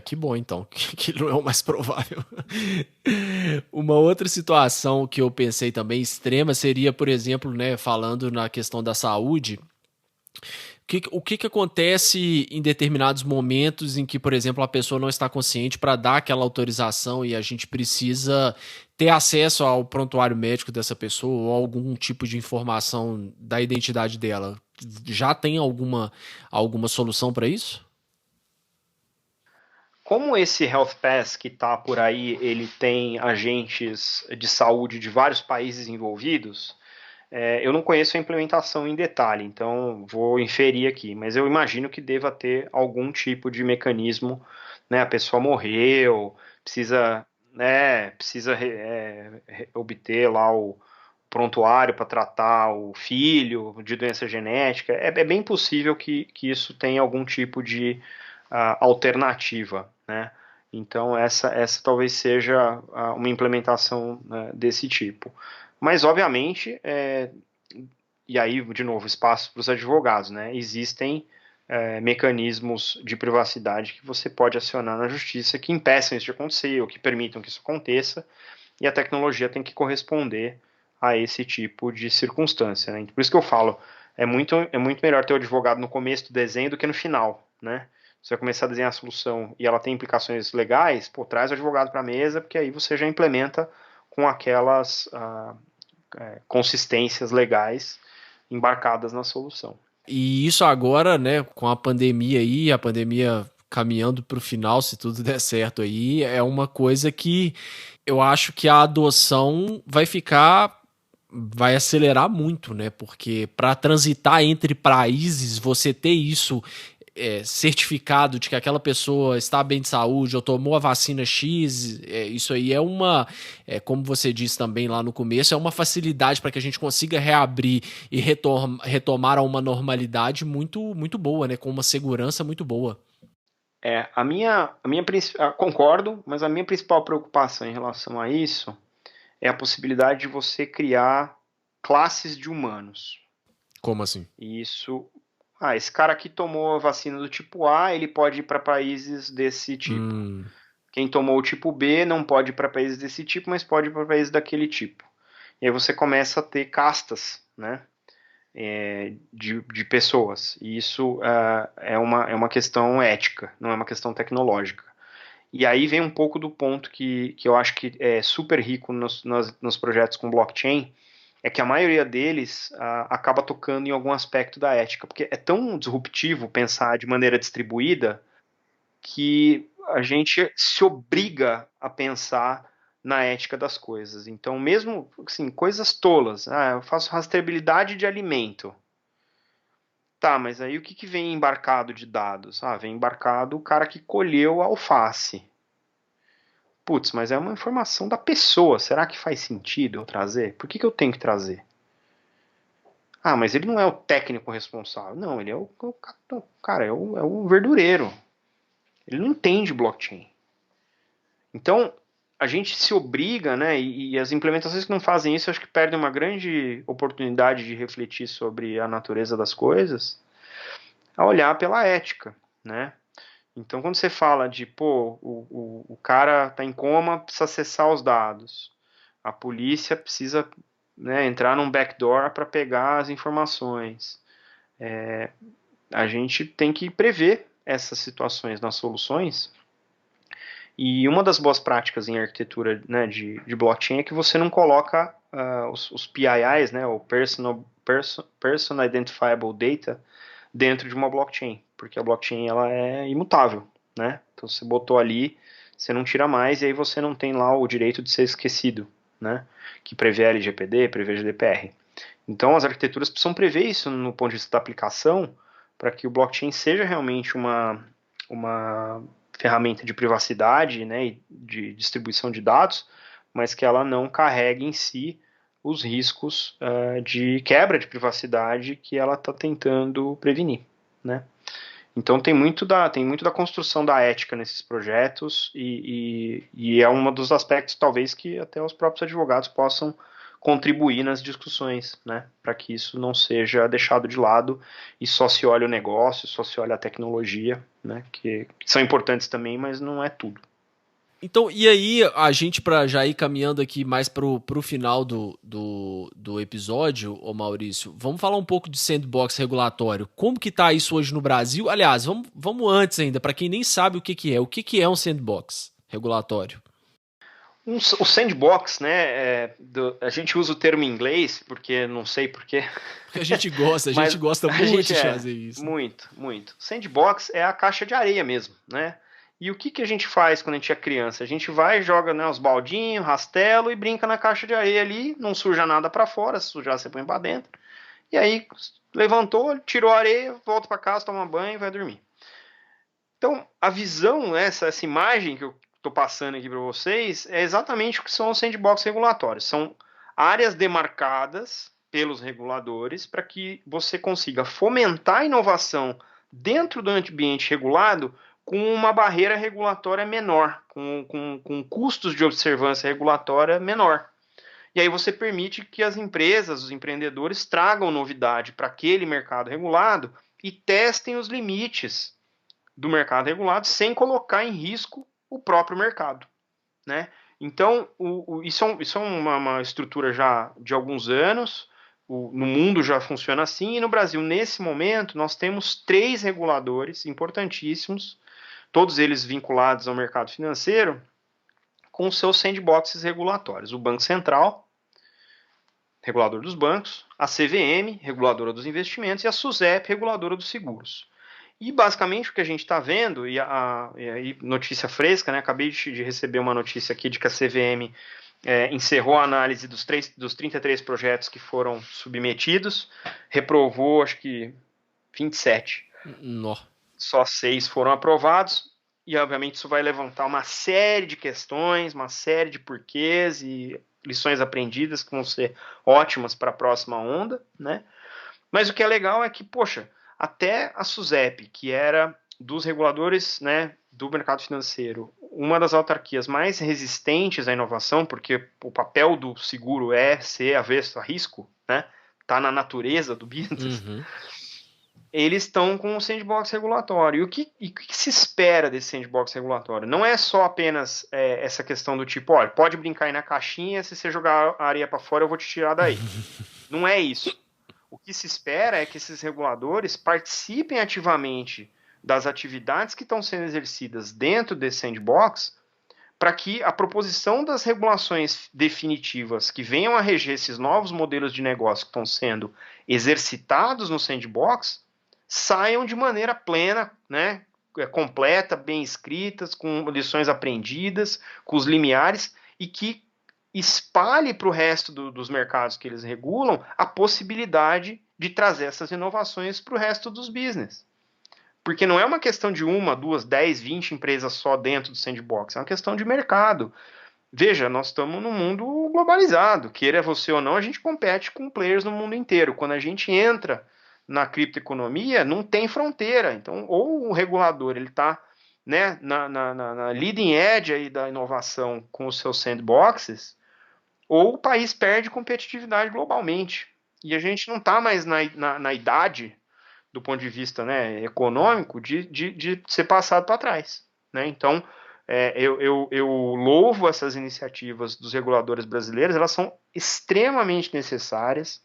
Que bom então, que não é o mais provável. Uma outra situação que eu pensei também extrema seria, por exemplo, né, falando na questão da saúde, o que acontece em determinados momentos em que, por exemplo, a pessoa não está consciente para dar aquela autorização e a gente precisa ter acesso ao prontuário médico dessa pessoa ou algum tipo de informação da identidade dela? Já tem alguma solução para isso? Como esse Health Pass que está por aí, ele tem agentes de saúde de vários países envolvidos, eu não conheço a implementação em detalhe, então vou inferir aqui, mas eu imagino que deva ter algum tipo de mecanismo, né? A pessoa morreu, precisa obter lá o prontuário para tratar o filho de doença genética. É bem possível que isso tenha algum tipo de alternativa, né? Então essa talvez seja uma implementação, né, desse tipo. Mas obviamente, e aí de novo espaço para os advogados, né? Existem mecanismos de privacidade que você pode acionar na justiça que impeçam isso de acontecer ou que permitam que isso aconteça, e a tecnologia tem que corresponder a esse tipo de circunstância, né? Por isso que eu falo, é muito melhor ter o advogado no começo do desenho do que no final, né? Você vai começar a desenhar a solução e ela tem implicações legais, pô, traz o advogado para a mesa, porque aí você já implementa com aquelas consistências legais embarcadas na solução. E isso agora, né, com a pandemia aí, a pandemia caminhando para o final, se tudo der certo aí, é uma coisa que eu acho que a adoção vai acelerar muito, né? Porque para transitar entre países, você ter isso certificado de que aquela pessoa está bem de saúde ou tomou a vacina X, isso aí como você disse também lá no começo, é uma facilidade para que a gente consiga reabrir e retomar a uma normalidade muito, muito boa, né? Com uma segurança muito boa. Concordo, mas a minha principal preocupação em relação a isso é a possibilidade de você criar classes de humanos. Como assim? E esse cara aqui tomou a vacina do tipo A, ele pode ir para países desse tipo. Hum, Quem tomou o tipo B não pode ir para países desse tipo, mas pode ir para países daquele tipo. E aí você começa a ter castas, né, de pessoas. E isso é uma questão ética, não é uma questão tecnológica. E aí vem um pouco do ponto que eu acho que é super rico nos projetos com blockchain, é que a maioria deles acaba tocando em algum aspecto da ética, porque é tão disruptivo pensar de maneira distribuída que a gente se obriga a pensar na ética das coisas. Então, mesmo assim, coisas tolas, eu faço rastreabilidade de alimento. Tá, mas aí o que vem embarcado de dados? Vem embarcado o cara que colheu a alface. Putz, mas é uma informação da pessoa. Será que faz sentido eu trazer? Por que eu tenho que trazer? Mas ele não é o técnico responsável. Não, ele é cara, é o verdureiro. Ele não entende blockchain. Então, a gente se obriga, né? E as implementações que não fazem isso, acho que perdem uma grande oportunidade de refletir sobre a natureza das coisas, a olhar pela ética, né? Então, quando você fala de, pô, o cara está em coma, precisa acessar os dados, a polícia precisa, né, entrar num backdoor para pegar as informações, a gente tem que prever essas situações nas soluções. E uma das boas práticas em arquitetura, né, de blockchain é que você não coloca os PIIs, né, o Person Identifiable Data, dentro de uma blockchain, porque a blockchain ela é imutável, né? Então você botou ali, você não tira mais e aí você não tem lá o direito de ser esquecido, né? Que prevê LGPD, prevê GDPR. Então as arquiteturas precisam prever isso no ponto de vista da aplicação para que o blockchain seja realmente uma ferramenta de privacidade, né, e de distribuição de dados, mas que ela não carregue em si os riscos de quebra de privacidade que ela está tentando prevenir, né? Então tem muito da construção da ética nesses projetos e é um dos aspectos talvez que até os próprios advogados possam contribuir nas discussões, né, para que isso não seja deixado de lado e só se olhe o negócio, só se olhe a tecnologia, né, que são importantes também, mas não é tudo. Então, e aí, a gente, para já ir caminhando aqui mais pro final do episódio, ô Maurício, vamos falar um pouco de sandbox regulatório. Como que tá isso hoje no Brasil? Aliás, vamos antes ainda, para quem nem sabe o que é. O que é um sandbox regulatório? O sandbox, né, a gente usa o termo em inglês, porque não sei porquê. Porque a gente gosta muito de fazer isso. Muito, muito. Sandbox é a caixa de areia mesmo, né? E o que a gente faz quando a gente é criança? A gente vai, joga, né, os baldinhos, rastelo e brinca na caixa de areia ali, não suja nada para fora, se sujar você põe para dentro. E aí levantou, tirou a areia, volta para casa, toma banho e vai dormir. Então, a visão, essa imagem que eu estou passando aqui para vocês, é exatamente o que são os sandbox regulatórios. São áreas demarcadas pelos reguladores para que você consiga fomentar a inovação dentro do ambiente regulado com uma barreira regulatória menor, com custos de observância regulatória menor. E aí você permite que as empresas, os empreendedores, tragam novidade para aquele mercado regulado e testem os limites do mercado regulado sem colocar em risco o próprio mercado, né? Então, isso é uma estrutura já de alguns anos, no mundo já funciona assim, e no Brasil, nesse momento, nós temos 3 reguladores importantíssimos, todos eles vinculados ao mercado financeiro, com seus sandboxes regulatórios. O Banco Central, regulador dos bancos, a CVM, reguladora dos investimentos, e a SUSEP, reguladora dos seguros. E basicamente o que a gente está vendo, e aí notícia fresca, né? Acabei de receber uma notícia aqui de que a CVM encerrou a análise dos 33 projetos que foram submetidos, reprovou acho que 27. Nó. Só 6 foram aprovados, e obviamente isso vai levantar uma série de questões, uma série de porquês e lições aprendidas que vão ser ótimas para a próxima onda, né? Mas o que é legal é que, poxa, até a SUSEP, que era dos reguladores, né, do mercado financeiro, uma das autarquias mais resistentes à inovação, porque o papel do seguro é ser avesso a risco, né, tá na natureza do business, eles estão com um sandbox regulatório. E o que se espera desse sandbox regulatório? Não é só apenas essa questão do tipo, olha, pode brincar aí na caixinha, se você jogar a areia para fora eu vou te tirar daí. Não é isso. O que se espera é que esses reguladores participem ativamente das atividades que estão sendo exercidas dentro desse sandbox, para que a proposição das regulações definitivas que venham a reger esses novos modelos de negócio que estão sendo exercitados no sandbox saiam de maneira plena, né, completa, bem escritas, com lições aprendidas, com os limiares, e que espalhe para o resto dos mercados que eles regulam a possibilidade de trazer essas inovações para o resto dos business. Porque não é uma questão de 1, 2, 10, 20 empresas só dentro do sandbox, é uma questão de mercado. Veja, nós estamos num mundo globalizado, queira você ou não, a gente compete com players no mundo inteiro. Quando a gente entra na criptoeconomia, não tem fronteira. Então, ou o regulador está, né, na leading edge aí da inovação com os seus sandboxes, ou o país perde competitividade globalmente. E a gente não está mais na idade, do ponto de vista, né, econômico, de ser passado para trás, né? Então, eu louvo essas iniciativas dos reguladores brasileiros, elas são extremamente necessárias,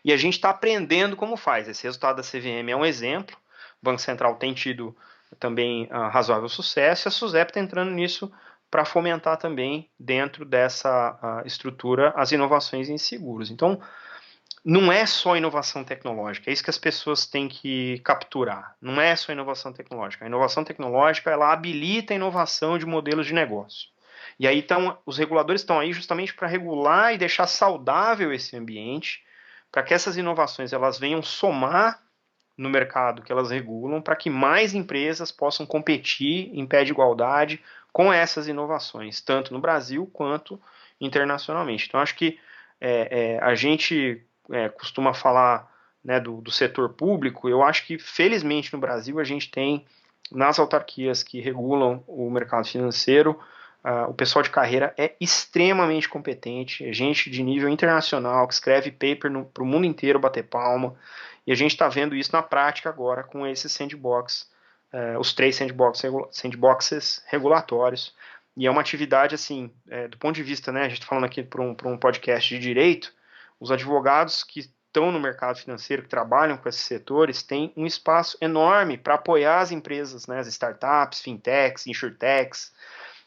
e a gente está aprendendo como faz. Esse resultado da CVM é um exemplo, o Banco Central tem tido também razoável sucesso, e a SUSEP está entrando nisso para fomentar também, dentro dessa estrutura, as inovações em seguros. Então, não é só inovação tecnológica, é isso que as pessoas têm que capturar. Não é só inovação tecnológica. A inovação tecnológica, ela habilita a inovação de modelos de negócio. E aí os reguladores estão aí justamente para regular e deixar saudável esse ambiente, para que essas inovações elas venham somar no mercado que elas regulam, para que mais empresas possam competir em pé de igualdade com essas inovações, tanto no Brasil quanto internacionalmente. Então, acho que a gente costuma falar, né, do setor público. Eu acho que, felizmente, no Brasil, a gente tem, nas autarquias que regulam o mercado financeiro, o pessoal de carreira é extremamente competente, é gente de nível internacional, que escreve paper para o mundo inteiro bater palma, e a gente está vendo isso na prática agora com esses sandbox, os 3 sandboxes regulatórios, e é uma atividade, assim, do ponto de vista, né, a gente está falando aqui para um podcast de direito, os advogados que estão no mercado financeiro, que trabalham com esses setores, têm um espaço enorme para apoiar as empresas, né, as startups, fintechs, insurtechs,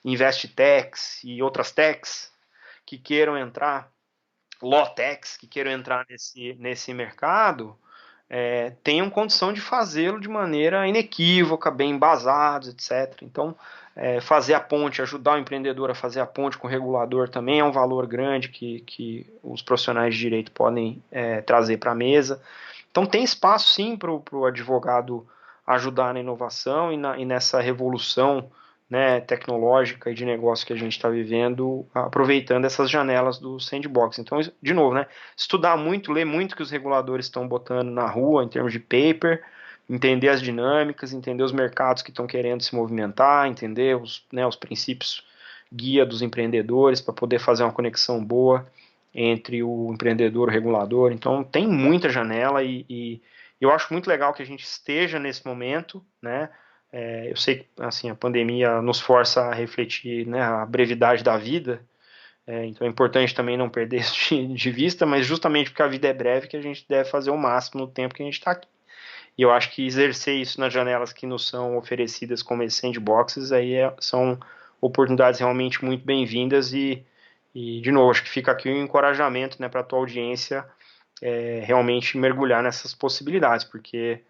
investtechs e outras techs que queiram entrar, lawtechs que queiram entrar nesse mercado, tenham condição de fazê-lo de maneira inequívoca, bem embasados, etc. Então, fazer a ponte, ajudar o empreendedor a fazer a ponte com o regulador também é um valor grande que os profissionais de direito podem trazer para a mesa. Então, tem espaço sim para o advogado ajudar na inovação e nessa revolução, né, tecnológica e de negócio que a gente está vivendo, aproveitando essas janelas do sandbox. Então, de novo, né, estudar muito, ler muito o que os reguladores estão botando na rua em termos de paper, entender as dinâmicas, entender os mercados que estão querendo se movimentar, entender os princípios guia dos empreendedores para poder fazer uma conexão boa entre o empreendedor e o regulador. Então, tem muita janela e eu acho muito legal que a gente esteja nesse momento, né? Eu sei que assim, a pandemia nos força a refletir, né, a brevidade da vida, então é importante também não perder isso de vista, mas justamente porque a vida é breve que a gente deve fazer o máximo no tempo que a gente está aqui. E eu acho que exercer isso nas janelas que nos são oferecidas como esses sandboxes aí são oportunidades realmente muito bem-vindas e, de novo, acho que fica aqui um encorajamento, né, para a tua audiência realmente mergulhar nessas possibilidades, porque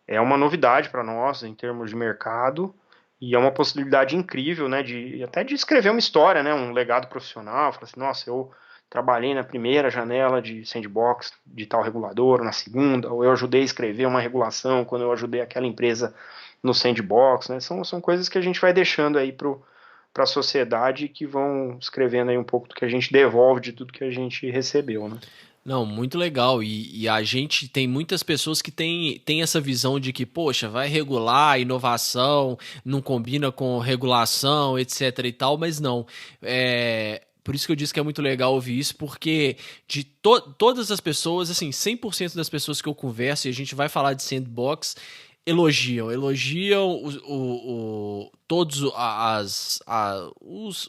é uma novidade para nós em termos de mercado e é uma possibilidade incrível, né, até de escrever uma história, né, um legado profissional, falar assim, nossa, eu trabalhei na primeira janela de sandbox de tal regulador, na segunda, ou eu ajudei a escrever uma regulação quando eu ajudei aquela empresa no sandbox, né, são coisas que a gente vai deixando aí para a sociedade que vão escrevendo aí um pouco do que a gente devolve de tudo que a gente recebeu, né. Não, muito legal. E a gente tem muitas pessoas que têm essa visão de que, poxa, vai regular, inovação, não combina com regulação, etc e tal, mas não. Por isso que eu disse que é muito legal ouvir isso, porque de todas as pessoas, assim, 100% das pessoas que eu converso, e a gente vai falar de sandbox, elogiam todos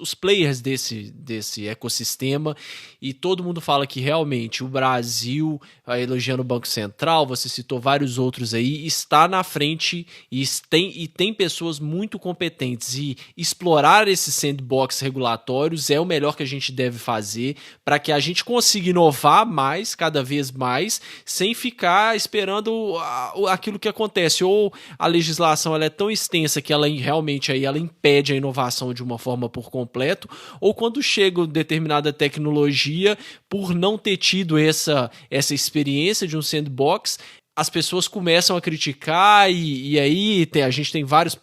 os players desse ecossistema, e todo mundo fala que realmente o Brasil, elogiando o Banco Central, você citou vários outros aí, está na frente e tem pessoas muito competentes, e explorar esses sandbox regulatórios é o melhor que a gente deve fazer para que a gente consiga inovar mais, cada vez mais, sem ficar esperando aquilo que acontece. Ou a legislação ela é tão extensa que ela realmente aí ela impede a inovação de uma forma por completo, ou quando chega determinada tecnologia, por não ter tido essa experiência de um sandbox, as pessoas começam a criticar e aí a gente tem vários,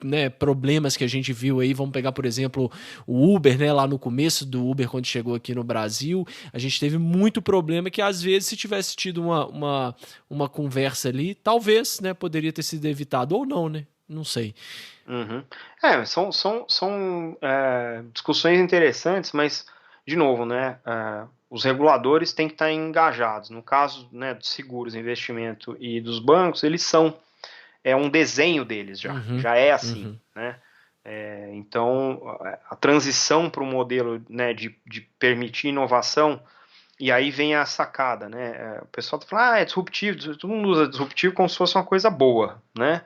né, problemas que a gente viu aí. Vamos pegar, por exemplo, o Uber, né, lá no começo do Uber, quando chegou aqui no Brasil, a gente teve muito problema que, às vezes, se tivesse tido uma conversa ali, talvez, né, poderia ter sido evitado, ou não, né, não sei. Uhum. São discussões interessantes, mas, de novo, né, os reguladores têm que estar engajados. No caso, né, dos seguros, investimento e dos bancos, eles são um desenho deles Uhum, já é assim, uhum. né? Então, a transição para o modelo, né, de permitir inovação, e aí vem a sacada, né? O pessoal tá falando, é disruptivo, todo mundo usa disruptivo como se fosse uma coisa boa, né?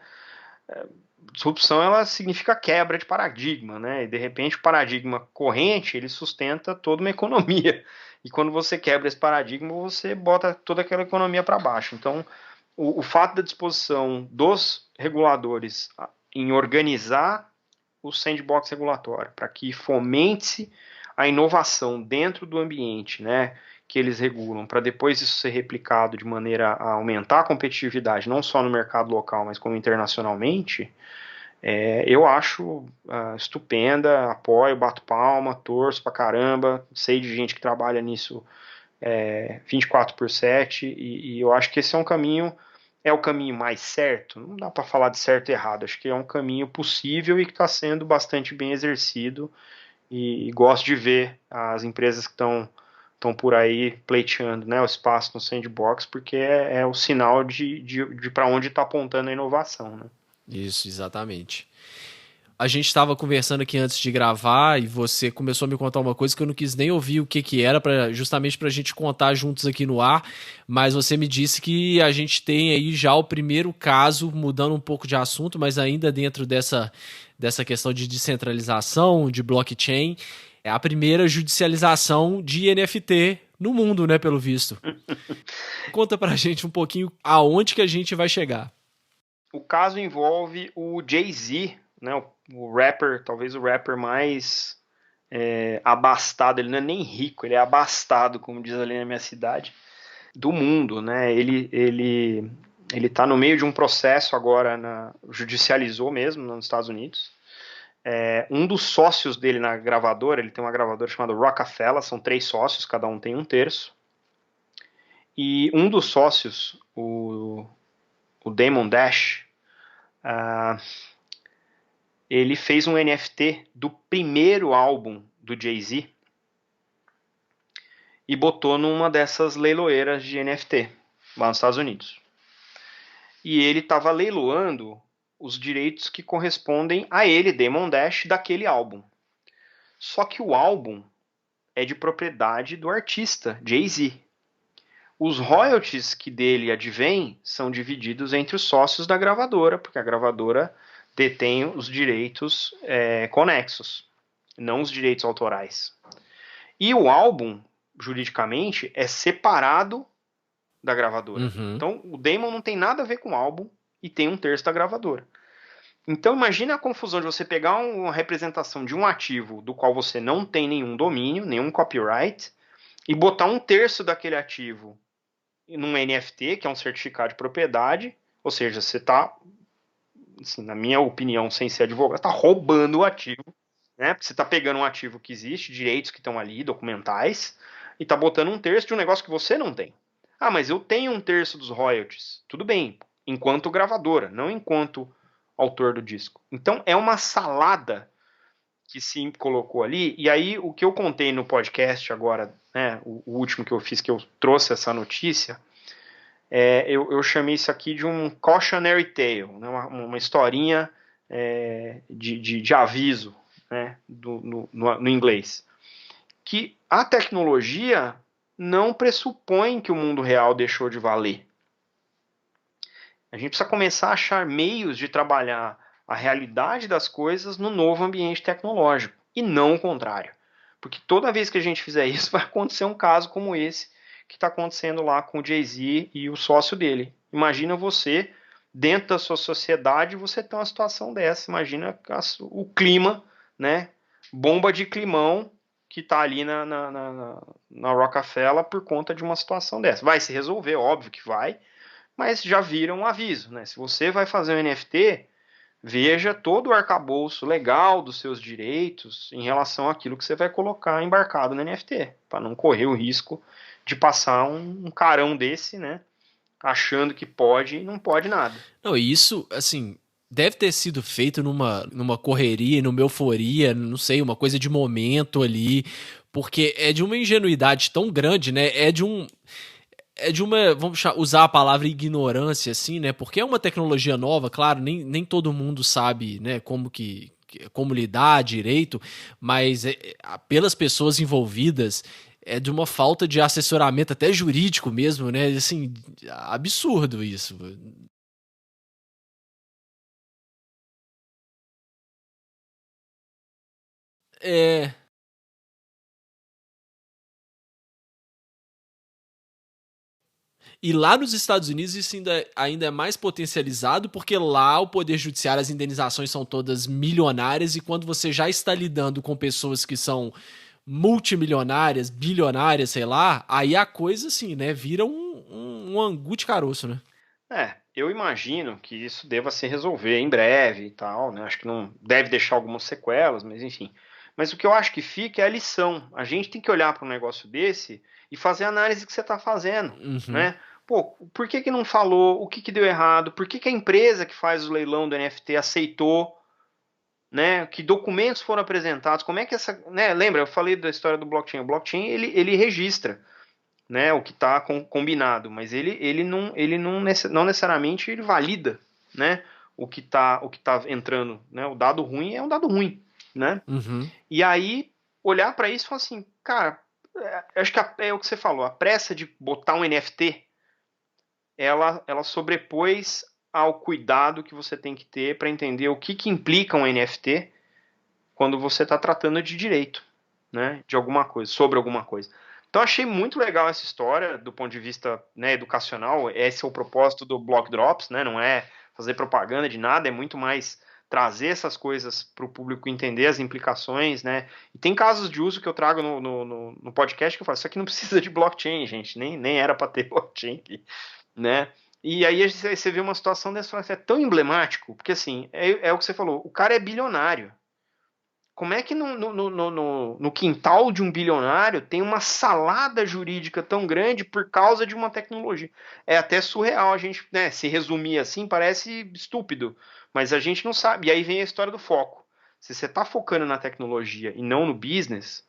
Disrupção, ela significa quebra de paradigma, né? E de repente o paradigma corrente, ele sustenta toda uma economia. E quando você quebra esse paradigma, você bota toda aquela economia para baixo. Então, o fato da disposição dos reguladores em organizar o sandbox regulatório para que fomente a inovação dentro do ambiente, né, que eles regulam, para depois isso ser replicado de maneira a aumentar a competitividade, não só no mercado local, mas como internacionalmente, eu acho estupenda, apoio, bato palma, torço pra caramba, sei de gente que trabalha nisso 24/7 e eu acho que esse é um caminho É o caminho mais certo? Não dá para falar de certo e errado. Acho que é um caminho possível e que está sendo bastante bem exercido. E gosto de ver as empresas que estão por aí pleiteando, né, o espaço no sandbox, porque é o sinal de para onde está apontando a inovação. Né? Isso, exatamente. A gente estava conversando aqui antes de gravar e você começou a me contar uma coisa que eu não quis nem ouvir o que que era, justamente para a gente contar juntos aqui no ar, mas você me disse que a gente tem aí já o primeiro caso, mudando um pouco de assunto, mas ainda dentro dessa questão de descentralização, de blockchain, é a primeira judicialização de NFT no mundo, né, pelo visto. Conta pra gente um pouquinho aonde que a gente vai chegar. O caso envolve o Jay-Z, né, o rapper, talvez o rapper mais abastado, ele não é nem rico, ele é abastado, como diz ali na minha cidade, do mundo, né? Ele está no meio de um processo agora, judicializou mesmo nos Estados Unidos. Um dos sócios dele na gravadora, ele tem uma gravadora chamada Rockefeller, são 3 sócios, cada um tem 1/3. E um dos sócios, o Damon Dash, ele fez um NFT do primeiro álbum do Jay-Z e botou numa dessas leiloeiras de NFT lá nos Estados Unidos. E ele estava leiloando os direitos que correspondem a ele, Damon Dash, daquele álbum. Só que o álbum é de propriedade do artista, Jay-Z. Os royalties que dele advêm são divididos entre os sócios da gravadora, porque a gravadora detém os direitos conexos, não os direitos autorais. E o álbum, juridicamente, é separado da gravadora. Uhum. Então, o Damon não tem nada a ver com o álbum e tem 1/3 da gravadora. Então, imagina a confusão de você pegar uma representação de um ativo do qual você não tem nenhum domínio, nenhum copyright, e botar 1/3 daquele ativo num NFT, que é um certificado de propriedade, ou seja, você está, assim, na minha opinião, sem ser advogado, está roubando o ativo, né? Porque você está pegando um ativo que existe, direitos que estão ali, documentais, e está botando 1/3 de um negócio que você não tem. Ah, mas eu tenho 1/3 dos royalties. Tudo bem, enquanto gravadora, não enquanto autor do disco. Então é uma salada que se colocou ali, e aí o que eu contei no podcast agora, né, o último que eu fiz, que eu trouxe essa notícia, eu chamei isso aqui de um cautionary tale, né, uma historinha de aviso, né, no inglês. Que a tecnologia não pressupõe que o mundo real deixou de valer. A gente precisa começar a achar meios de trabalhar a realidade das coisas no novo ambiente tecnológico, e não o contrário. Porque toda vez que a gente fizer isso, vai acontecer um caso como esse que está acontecendo lá com o Jay-Z e o sócio dele. Imagina você, dentro da sua sociedade, você tem uma situação dessa. Imagina o clima, né? Bomba de climão que está ali na Rockefeller por conta de uma situação dessa. Vai se resolver, óbvio que vai, mas já vira um aviso, né? Se você vai fazer um NFT, veja todo o arcabouço legal dos seus direitos em relação àquilo que você vai colocar embarcado no NFT, para não correr o risco de passar um carão desse, né? Achando que pode e não pode nada. Não, isso, assim, deve ter sido feito numa correria, numa euforia, não sei, uma coisa de momento ali, porque é de uma ingenuidade tão grande, né? É de uma, vamos usar a palavra ignorância, assim, né? Porque é uma tecnologia nova, claro, nem todo mundo sabe, né, como lidar direito, mas pelas pessoas envolvidas é de uma falta de assessoramento até jurídico mesmo, né? Assim, absurdo isso. É. E lá nos Estados Unidos isso ainda é mais potencializado, porque lá o poder judiciário, as indenizações são todas milionárias, e quando você já está lidando com pessoas que são multimilionárias, bilionárias, sei lá, aí a coisa, assim, né, vira um angu de caroço, né? Eu imagino que isso deva se resolver em breve e tal, né? Acho que não deve deixar algumas sequelas, mas enfim. Mas o que eu acho que fica é a lição. A gente tem que olhar para um negócio desse e fazer a análise que você está fazendo, Uhum. né? Pô, por que que não falou? O que que deu errado? Por que que a empresa que faz o leilão do NFT aceitou, né? Que documentos foram apresentados? Como é que essa, né? Lembra, eu falei da história do blockchain. O blockchain ele registra, né? O que está combinado, mas não necessariamente ele valida, né? O que tá entrando, né? O dado ruim é um dado ruim, né? Uhum. E aí olhar para isso e falar assim, cara, acho que é o que você falou, a pressa de botar um NFT, ela sobrepôs ao cuidado que você tem que ter para entender o que implica um NFT quando você está tratando de direito, né, de alguma coisa, sobre alguma coisa. Então achei muito legal essa história do ponto de vista, né, educacional. Esse é o propósito do Block Drops, né, não é fazer propaganda de nada, é muito mais trazer essas coisas para o público entender as implicações, né? E tem casos de uso que eu trago no podcast que eu falo, isso aqui não precisa de blockchain, gente, nem era para ter blockchain aqui, né? E aí você vê uma situação dessa, é tão emblemático, porque assim, é o que você falou, o cara é bilionário. Como é que no quintal de um bilionário tem uma salada jurídica tão grande por causa de uma tecnologia? É até surreal a gente, né, se resumir assim, parece estúpido, mas a gente não sabe. E aí vem a história do foco. Se você está focando na tecnologia e não no business,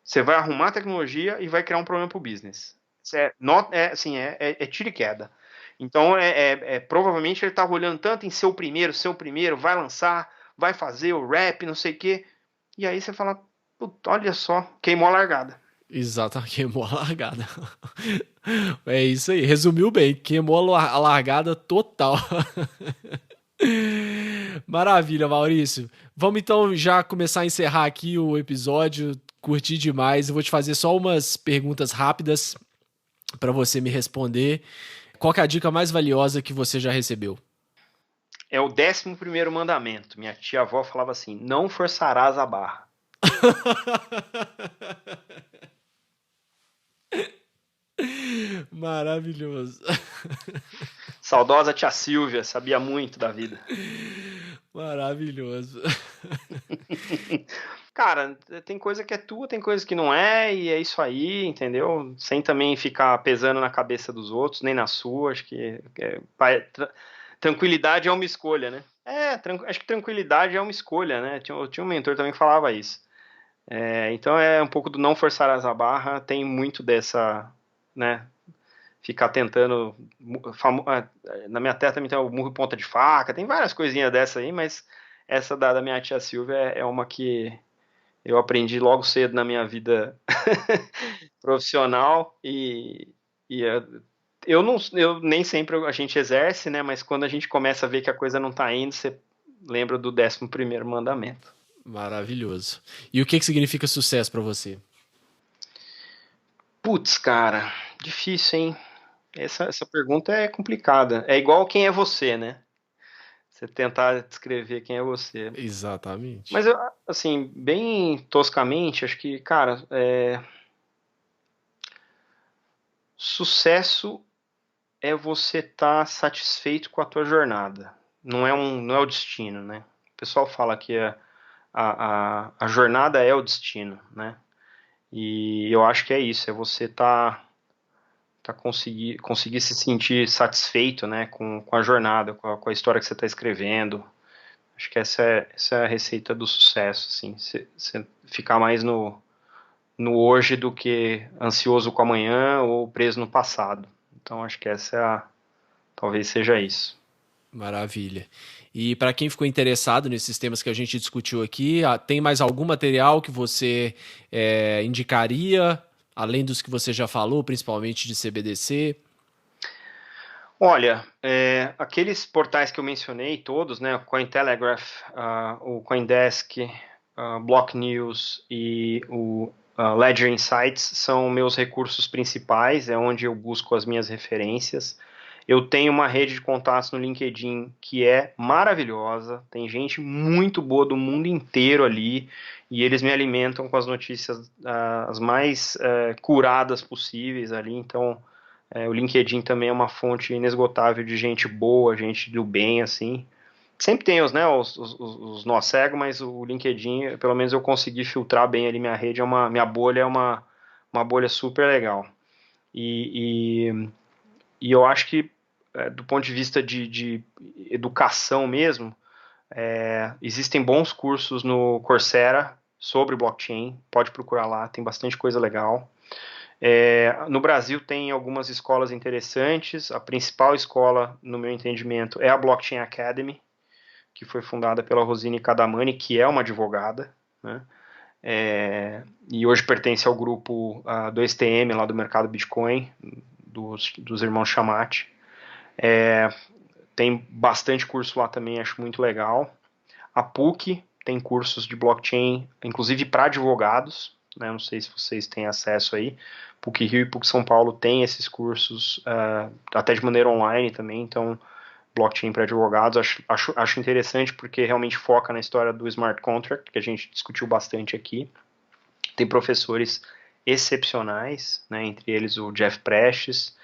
você vai arrumar a tecnologia e vai criar um problema para o business. É tiro e queda. Então, provavelmente ele estava olhando tanto em ser o primeiro, vai lançar, vai fazer o rap, não sei o quê. E aí você fala, olha só, queimou a largada. Exato, queimou a largada. É isso aí, resumiu bem, queimou a largada total. Maravilha, Maurício. Vamos então já começar a encerrar aqui o episódio. Curti demais. Eu vou te fazer só umas perguntas rápidas para você me responder. Qual que é a dica mais valiosa que você já recebeu? É o 11º mandamento. Minha tia-avó falava assim, não forçarás a barra. Maravilhoso. Saudosa tia Silvia, sabia muito da vida. Maravilhoso. Cara, tem coisa que é tua, tem coisa que não é, e é isso aí, entendeu? Sem também ficar pesando na cabeça dos outros, nem na sua. Acho que tranquilidade é uma escolha, né? Acho que tranquilidade é uma escolha, né? Eu tinha um mentor também que falava isso. Então é um pouco do não forçar a barra, tem muito dessa, né? Ficar tentando. Na minha terra também tem o murro e ponta de faca, tem várias coisinhas dessa aí, mas essa da minha tia Silvia é uma que eu aprendi logo cedo na minha vida profissional e eu nem sempre a gente exerce, né? Mas quando a gente começa a ver que a coisa não está indo, você lembra do 11º mandamento. Maravilhoso. E o que significa sucesso para você? Putz, cara, difícil, hein? Essa pergunta é complicada. É igual quem é você, né? Você tentar descrever quem é você. Exatamente. Mas, assim, bem toscamente, acho que, cara, sucesso é você estar satisfeito com a tua jornada. Não é o destino, né? O pessoal fala que a jornada é o destino, né? E eu acho que é isso, é você conseguir se sentir satisfeito, né, com a jornada, com a história que você está escrevendo. Acho que essa é a receita do sucesso, assim, você ficar mais no hoje do que ansioso com amanhã ou preso no passado. Então acho que talvez seja isso. Maravilha. E para quem ficou interessado nesses temas que a gente discutiu aqui, tem mais algum material que você indicaria, além dos que você já falou, principalmente de CBDC? Olha, aqueles portais que eu mencionei, todos, né, o Cointelegraph, o Coindesk, Block News e o Ledger Insights são meus recursos principais, é onde eu busco as minhas referências. Eu tenho uma rede de contatos no LinkedIn que é maravilhosa, tem gente muito boa do mundo inteiro ali, e eles me alimentam com as notícias as mais curadas possíveis ali, então o LinkedIn também é uma fonte inesgotável de gente boa, gente do bem, assim. Sempre tem os nós cegos, mas o LinkedIn, pelo menos eu consegui filtrar bem ali minha rede, minha bolha é uma bolha super legal. E eu acho que, do ponto de vista de educação mesmo, existem bons cursos no Coursera sobre blockchain, pode procurar lá, tem bastante coisa legal. No Brasil tem algumas escolas interessantes, a principal escola, no meu entendimento, é a Blockchain Academy, que foi fundada pela Rosine Cadamani, que é uma advogada, né? E hoje pertence ao grupo do STM, lá do mercado Bitcoin, dos irmãos Chamati. Tem bastante curso lá também, acho muito legal. A PUC tem cursos de blockchain, inclusive para advogados, né? Não sei se vocês têm acesso aí. PUC Rio e PUC São Paulo tem esses cursos, até de maneira online também, então blockchain para advogados, acho interessante porque realmente foca na história do smart contract, que a gente discutiu bastante aqui. Tem professores excepcionais, né, entre eles o Jeff Prestes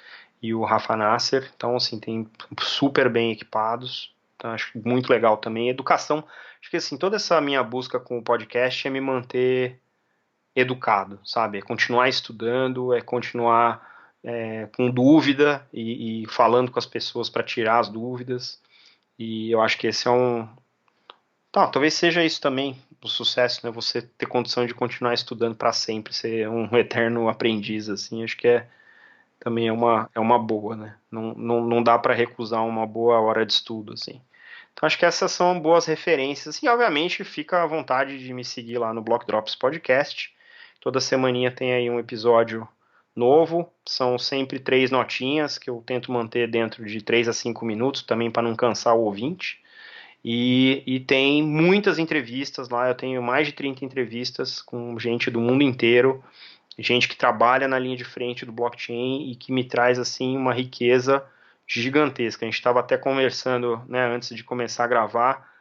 e o Rafa Nasser, então assim, tem super bem equipados, então acho muito legal também. Educação, acho que assim, toda essa minha busca com o podcast é me manter educado, sabe, é continuar estudando, é continuar com dúvida e falando com as pessoas para tirar as dúvidas, e eu acho que esse talvez seja isso também, o sucesso, né, você ter condição de continuar estudando para sempre, ser um eterno aprendiz, assim, acho que também é uma boa, né, não dá para recusar uma boa hora de estudo, assim. Então acho que essas são boas referências, e obviamente fica à vontade de me seguir lá no Block Drops Podcast, toda semaninha tem aí um episódio novo, são sempre 3 notinhas que eu tento manter dentro de 3 a 5 minutos, também para não cansar o ouvinte, e tem muitas entrevistas lá, eu tenho mais de 30 entrevistas com gente do mundo inteiro, gente que trabalha na linha de frente do blockchain e que me traz assim uma riqueza gigantesca. A gente estava até conversando, né, antes de começar a gravar.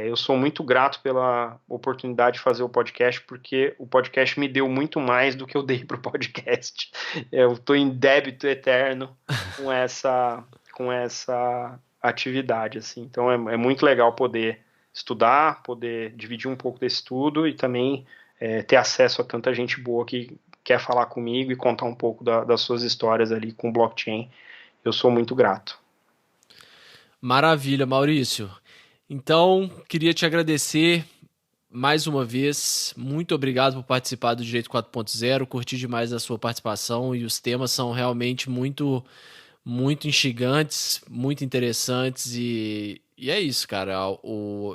Eu sou muito grato pela oportunidade de fazer o podcast, porque o podcast me deu muito mais do que eu dei para o podcast. Eu estou em débito eterno com essa atividade, assim. Então é muito legal poder estudar, poder dividir um pouco desse estudo e também ter acesso a tanta gente boa que quer falar comigo e contar um pouco das suas histórias ali com o blockchain. Eu sou muito grato. Maravilha, Maurício. Então, queria te agradecer mais uma vez. Muito obrigado por participar do Direito 4.0. Curti demais a sua participação e os temas são realmente muito, muito instigantes, muito interessantes e é isso, cara.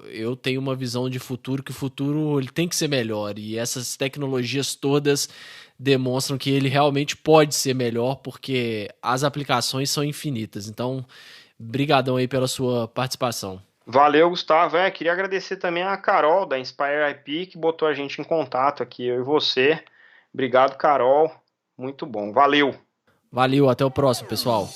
Eu tenho uma visão de futuro, que o futuro ele tem que ser melhor e essas tecnologias todas demonstram que ele realmente pode ser melhor porque as aplicações são infinitas. Então, brigadão aí pela sua participação. Valeu, Gustavo. Queria agradecer também a Carol, da Inspire IP, que botou a gente em contato aqui, eu e você. Obrigado, Carol. Muito bom. Valeu. Valeu, até o próximo, pessoal.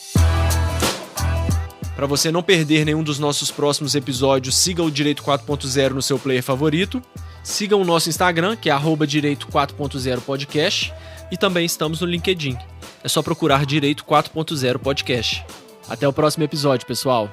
Para você não perder nenhum dos nossos próximos episódios, siga o Direito 4.0 no seu player favorito. Siga o nosso Instagram, que é @Direito 4.0 Podcast. E também estamos no LinkedIn. É só procurar Direito 4.0 Podcast. Até o próximo episódio, pessoal.